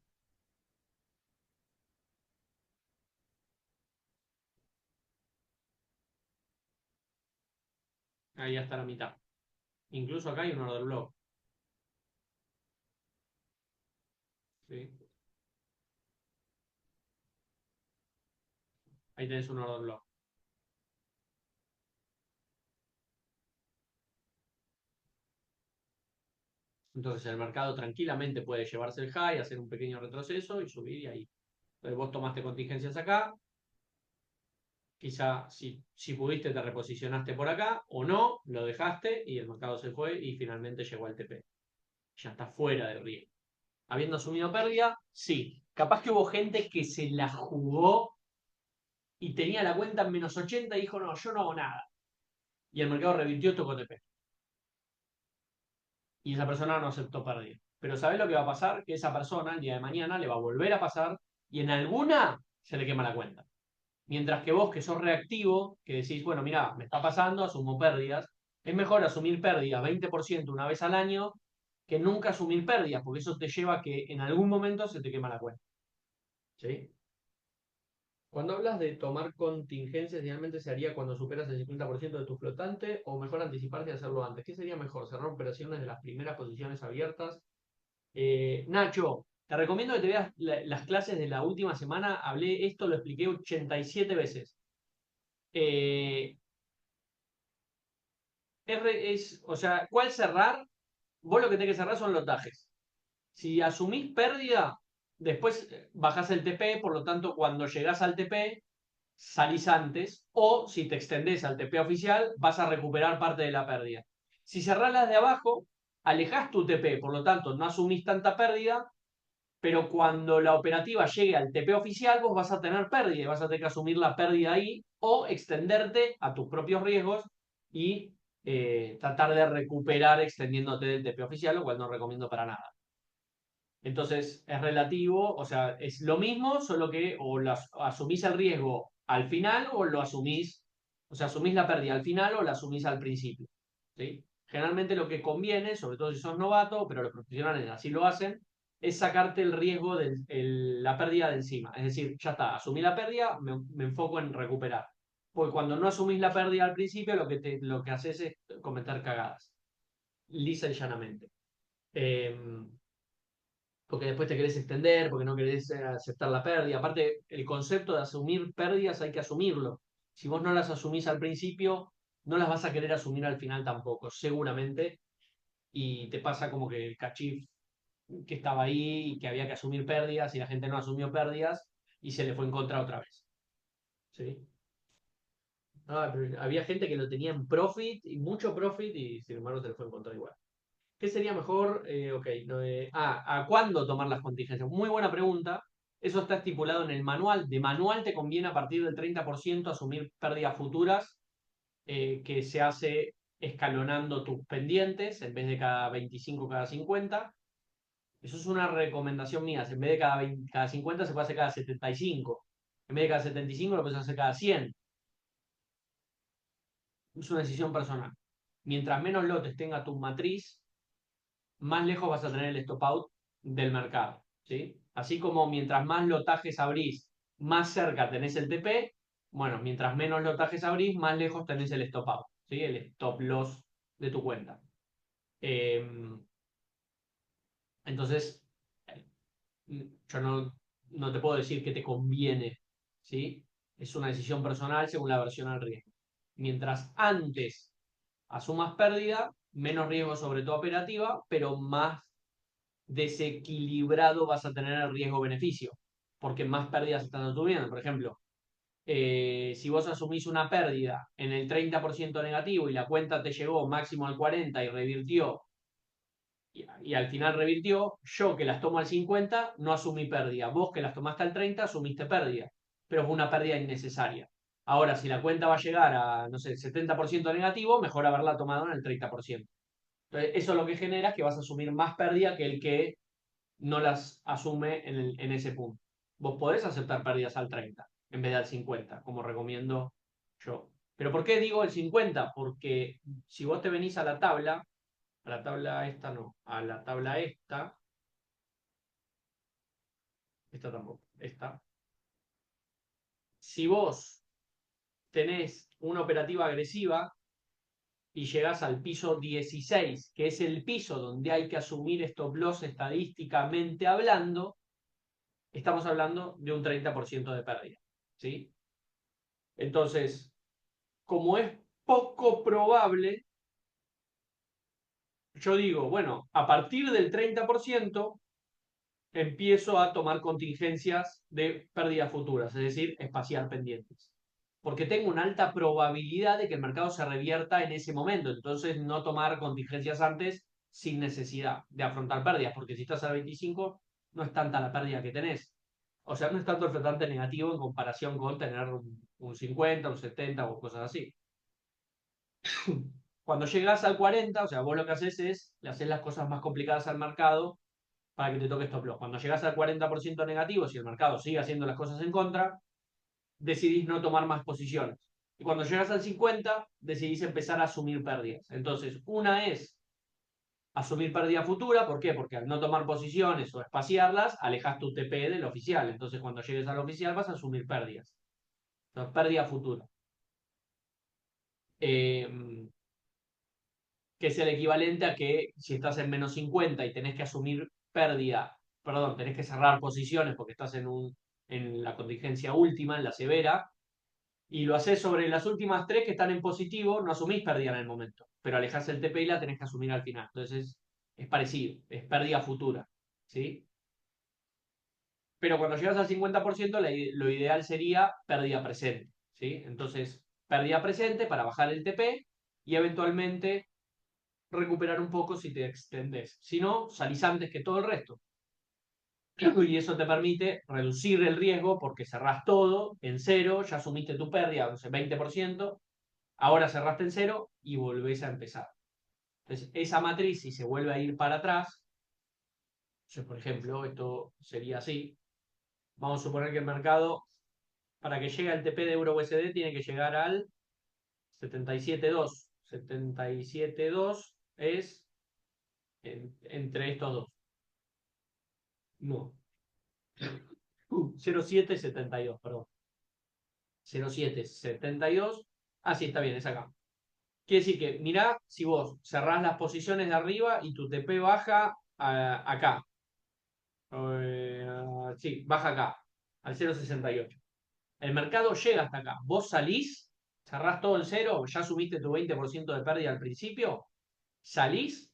Ahí hasta la mitad. Incluso acá hay un order block, ¿sí? Ahí tenés un order block. Entonces el mercado tranquilamente puede llevarse el high, hacer un pequeño retroceso y subir y ahí. Entonces vos tomaste contingencias acá, quizá si pudiste te reposicionaste por acá o no, lo dejaste y el mercado se fue y finalmente llegó al TP. Ya está fuera del riesgo. Habiendo asumido pérdida, sí. Capaz que hubo gente que se la jugó y tenía la cuenta en -80 y dijo, no, yo no hago nada. Y el mercado revirtió, tocó TP. Y esa persona no aceptó pérdida. Pero ¿sabés lo que va a pasar? Que esa persona el día de mañana le va a volver a pasar y en alguna se le quema la cuenta. Mientras que vos, que sos reactivo, que decís, bueno, mira, me está pasando, asumo pérdidas, es mejor asumir pérdidas 20% una vez al año que nunca asumir pérdidas, porque eso te lleva a que en algún momento se te quema la cuenta. ¿Sí? Cuando hablas de tomar contingencias, idealmente se haría cuando superas el 50% de tu flotante o mejor anticiparse y hacerlo antes. ¿Qué sería mejor? ¿Cerrar operaciones de las primeras posiciones abiertas? Nacho, te recomiendo que te veas las clases de la última semana. Hablé esto, lo expliqué 87 veces. Eh, o sea, ¿cuál cerrar? Vos lo que tenés que cerrar son los tajes. Si asumís pérdida, después bajás el TP, por lo tanto, cuando llegás al TP, salís antes, o si te extendés al TP oficial, vas a recuperar parte de la pérdida. Si cerrás las de abajo, alejás tu TP, por lo tanto, no asumís tanta pérdida, pero cuando la operativa llegue al TP oficial, vos vas a tener pérdida y vas a tener que asumir la pérdida ahí o extenderte a tus propios riesgos y tratar de recuperar extendiéndote del TP oficial, lo cual no recomiendo para nada. Entonces es relativo, o sea, es lo mismo, solo que o asumís el riesgo al final o lo asumís, o sea, asumís la pérdida al final o la asumís al principio. ¿Sí? Generalmente lo que conviene, sobre todo si sos novato, pero los profesionales así lo hacen, es sacarte el riesgo de la pérdida de encima. Es decir, ya está, asumí la pérdida, me enfoco en recuperar. Porque cuando no asumís la pérdida al principio, lo que haces es cometer cagadas, lisa y llanamente. Eh, porque después te querés extender, porque no querés aceptar la pérdida. Aparte, el concepto de asumir pérdidas hay que asumirlo. Si vos no las asumís al principio, no las vas a querer asumir al final tampoco, seguramente. Y te pasa como que el cachif que estaba ahí y que había que asumir pérdidas y la gente no asumió pérdidas y se le fue en contra otra vez. ¿Sí? Ah, pero había gente que lo tenía en profit y mucho profit y sin embargo se le fue en contra igual. ¿Qué sería mejor? Ok, ¿a cuándo tomar las contingencias? Muy buena pregunta. Eso está estipulado en el manual. De manual te conviene a partir del 30% asumir pérdidas futuras, que se hace escalonando tus pendientes en vez de cada 25, cada 50. Eso es una recomendación mía. En vez de cada 50 se puede hacer cada 75. En vez de cada 75 lo puedes hacer cada 100. Es una decisión personal. Mientras menos lotes tenga tu matriz, más lejos vas a tener el stop out del mercado. ¿Sí? Así como mientras más lotajes abrís, más cerca tenés el TP, bueno, mientras menos lotajes abrís, más lejos tenés el stop out, ¿sí? El stop loss de tu cuenta. Entonces, yo no te puedo decir que te conviene, ¿sí? Es una decisión personal según la aversión al riesgo. Mientras antes asumas pérdida, menos riesgo sobre tu operativa, pero más desequilibrado vas a tener el riesgo-beneficio, porque más pérdidas están asumiendo. Por ejemplo, si vos asumís una pérdida en el 30% negativo y la cuenta te llegó máximo al 40% y revirtió, y al final revirtió, yo que las tomo al 50 no asumí pérdida, vos que las tomaste al 30 asumiste pérdida, pero fue una pérdida innecesaria. Ahora, si la cuenta va a llegar a, no sé, el 70% negativo, mejor haberla tomado en el 30%. Entonces, eso lo que genera es que vas a asumir más pérdida que el que no las asume en ese punto. Vos podés aceptar pérdidas al 30 en vez de al 50, como recomiendo yo. ¿Pero por qué digo el 50? Porque si vos te venís a la tabla esta no, a la tabla esta tampoco, esta. Si vos tenés una operativa agresiva y llegás al piso 16, que es el piso donde hay que asumir stop loss estadísticamente hablando, estamos hablando de un 30% de pérdida, ¿sí? Entonces, como es poco probable, yo digo, bueno, a partir del 30% empiezo a tomar contingencias de pérdidas futuras, es decir, espaciar pendientes. Porque tengo una alta probabilidad de que el mercado se revierta en ese momento. Entonces, no tomar contingencias antes sin necesidad de afrontar pérdidas, porque si estás al 25, no es tanta la pérdida que tenés. O sea, no es tanto el flotante negativo en comparación con tener un 50, un 70 o cosas así. Cuando llegas al 40, o sea, vos lo que haces es, le haces las cosas más complicadas al mercado para que te toque stop loss. Cuando llegas al 40% negativo, si el mercado sigue haciendo las cosas en contra, decidís no tomar más posiciones. Y cuando llegas al 50, decidís empezar a asumir pérdidas. Entonces, una es asumir pérdida futura, ¿por qué? Porque al no tomar posiciones o espaciarlas, alejas tu TP del oficial. Entonces, cuando llegues al oficial, vas a asumir pérdidas. Entonces, pérdida futura. Eh, que es el equivalente a que si estás en menos 50 y tenés que asumir pérdida, perdón, tenés que cerrar posiciones porque estás en la contingencia última, en la severa, y lo haces sobre las últimas tres que están en positivo, no asumís pérdida en el momento, pero alejás el TP y la tenés que asumir al final. Entonces es parecido, es pérdida futura, ¿sí? Pero cuando llegas al 50%, lo ideal sería pérdida presente, ¿sí? Entonces, pérdida presente para bajar el TP y eventualmente recuperar un poco si te extendes. Si no, salís antes que todo el resto. Y eso te permite reducir el riesgo porque cerrás todo en cero, ya asumiste tu pérdida, no sé, 20%, ahora cerraste en cero y volvés a empezar. Entonces, esa matriz, si se vuelve a ir para atrás, yo, por ejemplo, esto sería así, vamos a suponer que el mercado, para que llegue al TP de Euro USD, tiene que llegar al 77.2. 77.2 es entre estos dos. No, 0772, perdón. 0772. Ah, sí, está bien, es acá. Quiere decir que, mirá, si vos cerrás las posiciones de arriba y tu TP baja acá. Sí, baja acá, al 0,68. El mercado llega hasta acá. Vos salís, cerrás todo en cero, ya subiste tu 20% de pérdida al principio, salís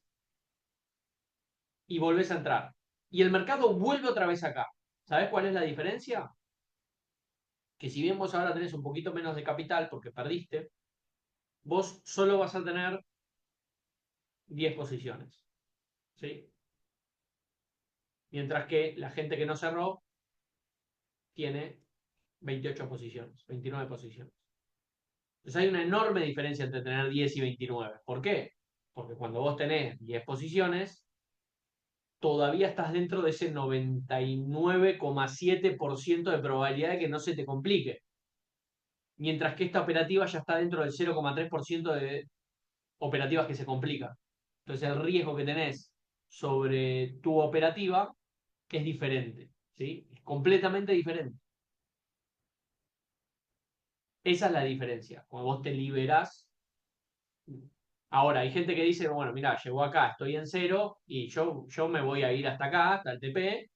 y volvés a entrar. Y el mercado vuelve otra vez acá. ¿Sabés cuál es la diferencia? Que si bien vos ahora tenés un poquito menos de capital porque perdiste, vos solo vas a tener 10 posiciones. ¿Sí? Mientras que la gente que no cerró tiene 28 posiciones, 29 posiciones. Entonces hay una enorme diferencia entre tener 10 y 29. ¿Por qué? Porque cuando vos tenés 10 posiciones, todavía estás dentro de ese 99,7% de probabilidad de que no se te complique. Mientras que esta operativa ya está dentro del 0,3% de operativas que se complican. Entonces el riesgo que tenés sobre tu operativa es diferente, ¿sí? Es completamente diferente. Esa es la diferencia. Cuando vos te liberás. Ahora, hay gente que dice, bueno, mira, llegó acá, estoy en cero y yo me voy a ir hasta acá, hasta el TP,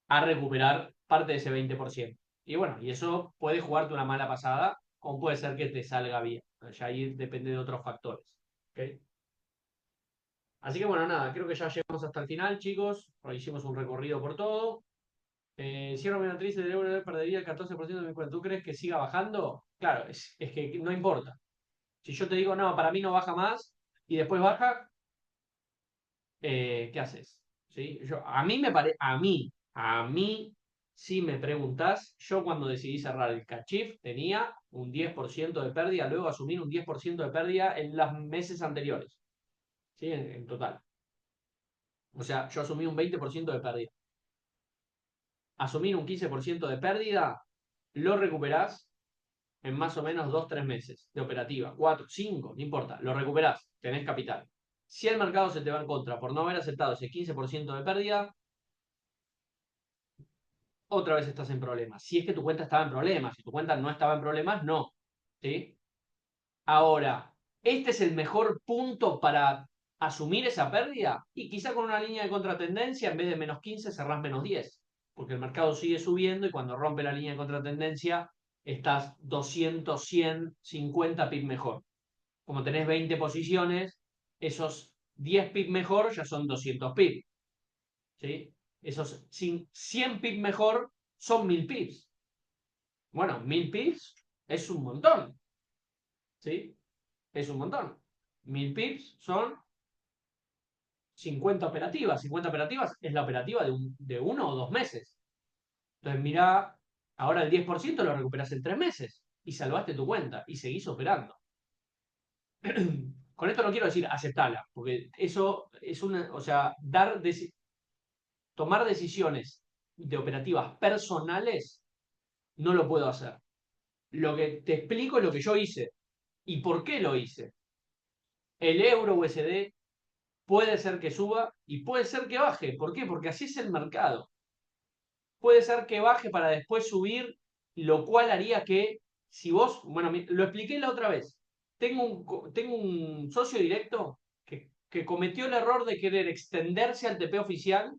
a recuperar parte de ese 20%. Y bueno, y eso puede jugarte una mala pasada, como puede ser que te salga bien. Ya ahí depende de otros factores. ¿Ok? Así que bueno, nada, creo que ya llegamos hasta el final, chicos. Hoy hicimos un recorrido por todo. Cierro mi matriz del euro perdería el 14% de mi cuenta. ¿Tú crees que siga bajando? Claro, es que no importa. Si yo te digo, no, para mí no baja más, y después baja, ¿qué haces? ¿Sí? A mí me parece, a mí, si me preguntás, yo cuando decidí cerrar el Cachif tenía un 10% de pérdida, luego asumir un 10% de pérdida en los meses anteriores, ¿sí? En total. O sea, yo asumí un 20% de pérdida. Asumir un 15% de pérdida, lo recuperás en más o menos 2 o 3 meses de operativa, 4, 5, no importa, lo recuperás, tenés capital. Si el mercado se te va en contra por no haber aceptado ese 15% de pérdida, otra vez estás en problemas. Si es que tu cuenta estaba en problemas, si tu cuenta no estaba en problemas, no. ¿Sí? Ahora, ¿este es el mejor punto para asumir esa pérdida? Y quizá con una línea de contratendencia, en vez de -15, cerrás -10. Porque el mercado sigue subiendo y cuando rompe la línea de contratendencia, estás 200, 100, 50 pip mejor. Como tenés 20 posiciones, esos 10 pip mejor ya son 200 pip. ¿Sí? Esos 100 pips mejor son 1000 pips. Bueno, 1000 pips es un montón. ¿Sí? Es un montón. 1000 pips son 50 operativas. 50 operativas es la operativa de 1 o 2 meses. Entonces, mira, ahora el 10% lo recuperas en 3 meses y salvaste tu cuenta y seguís operando. Con esto no quiero decir aceptala, porque eso es una, o sea, tomar decisiones de operativas personales no lo puedo hacer. Lo que te explico es lo que yo hice y por qué lo hice. El euro USD puede ser que suba y puede ser que baje. ¿Por qué? Porque así es el mercado. Puede ser que baje para después subir, lo cual haría que si vos, bueno, lo expliqué la otra vez. Tengo un socio directo que cometió el error de querer extenderse al TP oficial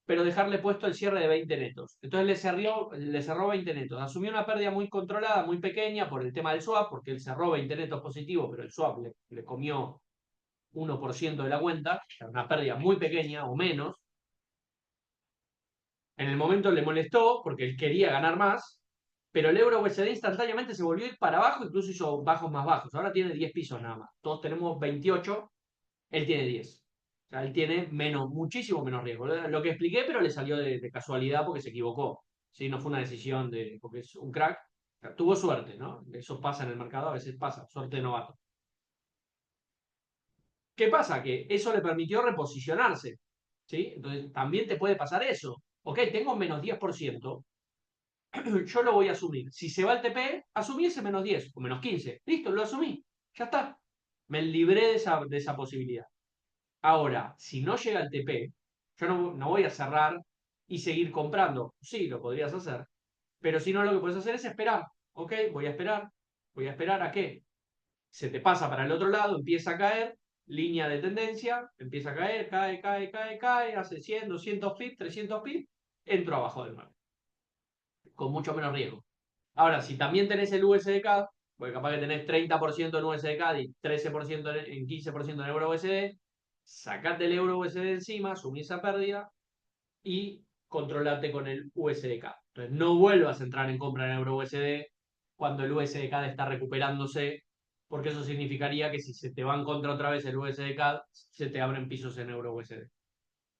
pero dejarle puesto el cierre de 20 netos. Entonces le cerró 20 netos. Asumió una pérdida muy controlada, muy pequeña por el tema del swap, porque él cerró 20 netos positivo, pero el swap le comió 1% de la cuenta, una pérdida muy pequeña o menos. En el momento le molestó porque él quería ganar más, pero el euro USD instantáneamente se volvió a ir para abajo, incluso hizo bajos más bajos. Ahora tiene 10 pisos nada más. Todos tenemos 28, él tiene 10. O sea, él tiene menos, muchísimo menos riesgo. Lo que expliqué, pero le salió de casualidad porque se equivocó. ¿Sí? No fue una decisión porque es un crack. O sea, tuvo suerte, ¿no? Eso pasa en el mercado, a veces pasa, suerte de novato. ¿Qué pasa? Que eso le permitió reposicionarse. ¿Sí? Entonces, también te puede pasar eso. Ok, tengo -10%, yo lo voy a asumir. Si se va el TP, asumí ese -10 o -15. Listo, lo asumí. Ya está. Me libré de esa posibilidad. Ahora, si no llega el TP, yo no voy a cerrar y seguir comprando. Sí, lo podrías hacer. Pero si no, lo que puedes hacer es esperar. Ok, voy a esperar. Voy a esperar a que se te pasa para el otro lado, empieza a caer, línea de tendencia, empieza a caer, cae, cae, cae, cae, hace 100, 200 pips, 300 pips, entro abajo del mar, con mucho menos riesgo. Ahora, si también tenés el USDK, porque capaz que tenés 30% en USDK y 13% en 15% en euro USD, sacate el euro USD encima, asumí esa pérdida y controlate con el USDK. Entonces, no vuelvas a entrar en compra en euro USD cuando el USDK está recuperándose, porque eso significaría que si se te va en contra otra vez el USDK, se te abren pisos en euro USD.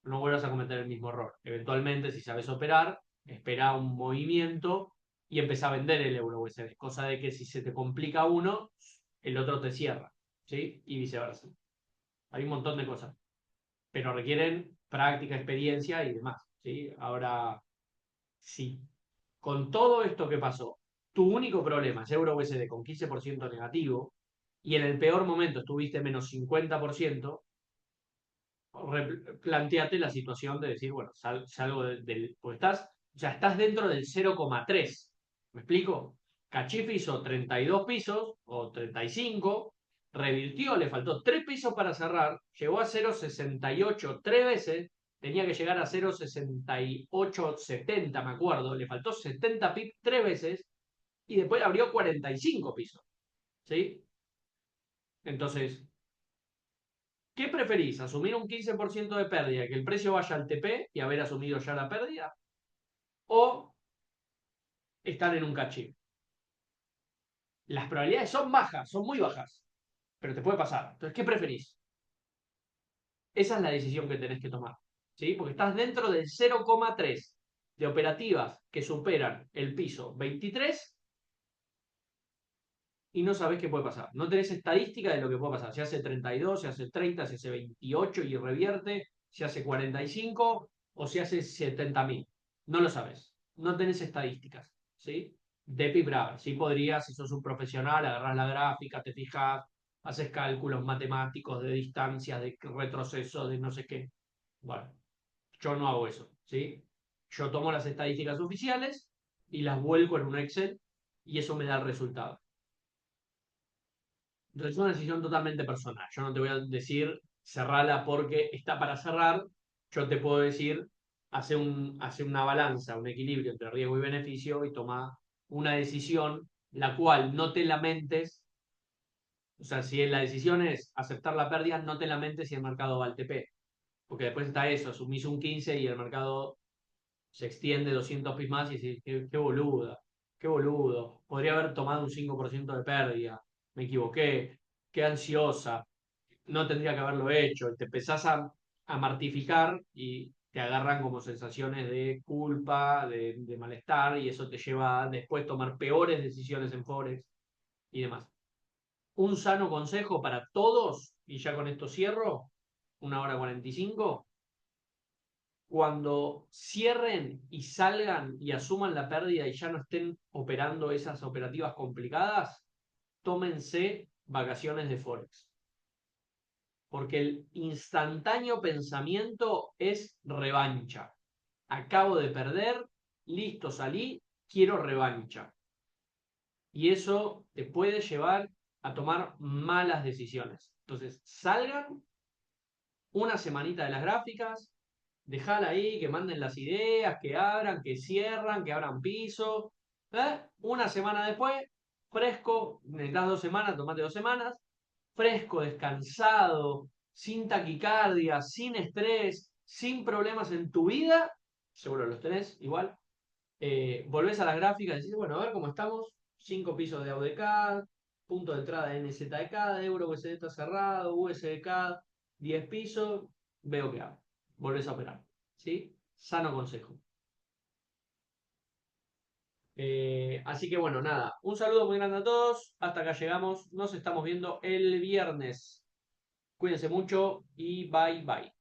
No vuelvas a cometer el mismo error. Eventualmente, si sabes operar, espera un movimiento y empieza a vender el euro USD. Cosa de que si se te complica uno, el otro te cierra. ¿Sí? Y viceversa. Hay un montón de cosas. Pero requieren práctica, experiencia y demás. ¿Sí? Ahora, si con todo esto que pasó, tu único problema es euro USD con 15% negativo y en el peor momento estuviste -50%, planteate la situación de decir, bueno, salgo del. Pues estás, o sea, estás dentro del 0,3. ¿Me explico? Cachif hizo 32 pisos o 35, revirtió, le faltó 3 pisos para cerrar, llegó a 0,68 3 veces, tenía que llegar a 0,6870, me acuerdo, le faltó 70 pips 3 veces y después abrió 45 pisos. ¿Sí? Entonces, ¿qué preferís? ¿Asumir un 15% de pérdida, que el precio vaya al TP y haber asumido ya la pérdida? ¿O estar en un cachín? Las probabilidades son bajas, son muy bajas, pero te puede pasar. Entonces, ¿qué preferís? Esa es la decisión que tenés que tomar. ¿Sí? Porque estás dentro del 0,3 de operativas que superan el piso 23 y no sabés qué puede pasar. No tenés estadística de lo que puede pasar. Si hace 32, si hace 30, si hace 28 y revierte, si hace 45 o si hace 70.000. No lo sabes. No tenés estadísticas. ¿Sí? De Brava. Sí podrías, si sos un profesional, agarrás la gráfica, te fijas, haces cálculos matemáticos de distancias, de retroceso, de no sé qué. Bueno, yo no hago eso. ¿Sí? Yo tomo las estadísticas oficiales y las vuelco en un Excel y eso me da el resultado. Entonces es una decisión totalmente personal. Yo no te voy a decir cerrala porque está para cerrar. Yo te puedo decir hace una balanza, un equilibrio entre riesgo y beneficio y toma una decisión la cual no te lamentes. O sea, si la decisión es aceptar la pérdida, no te lamentes si el mercado va al TP. Porque después está eso, asumís un 15 y el mercado se extiende 200 pips más y decís, qué boluda, qué boludo. Podría haber tomado un 5% de pérdida. Me equivoqué, qué ansiosa, no tendría que haberlo hecho. Te empezás a martificar y te agarran como sensaciones de culpa, de malestar, y eso te lleva a después tomar peores decisiones en Forex y demás. Un sano consejo para todos, y ya con esto cierro, 1 hora 45. Cuando cierren y salgan y asuman la pérdida y ya no estén operando esas operativas complicadas, tómense vacaciones de Forex. Porque el instantáneo pensamiento es revancha. Acabo de perder, listo, salí, quiero revancha. Y eso te puede llevar a tomar malas decisiones. Entonces, salgan una semanita de las gráficas, dejala ahí, que manden las ideas, que abran, que cierran, que abran piso. Una semana después, fresco, necesitas 2 semanas, tomate 2 semanas, fresco, descansado, sin taquicardia, sin estrés, sin problemas en tu vida, seguro los tenés igual. Volvés a las gráficas y decís, bueno, a ver cómo estamos, 5 pisos de AUDK, punto de entrada NZK, euro USD está cerrado, USDK 10 pisos, veo que hago. Volvés a operar. ¿Sí? Sano consejo. Así que bueno, nada. Un saludo muy grande a todos. Hasta acá llegamos. Nos estamos viendo el viernes. Cuídense mucho y bye bye.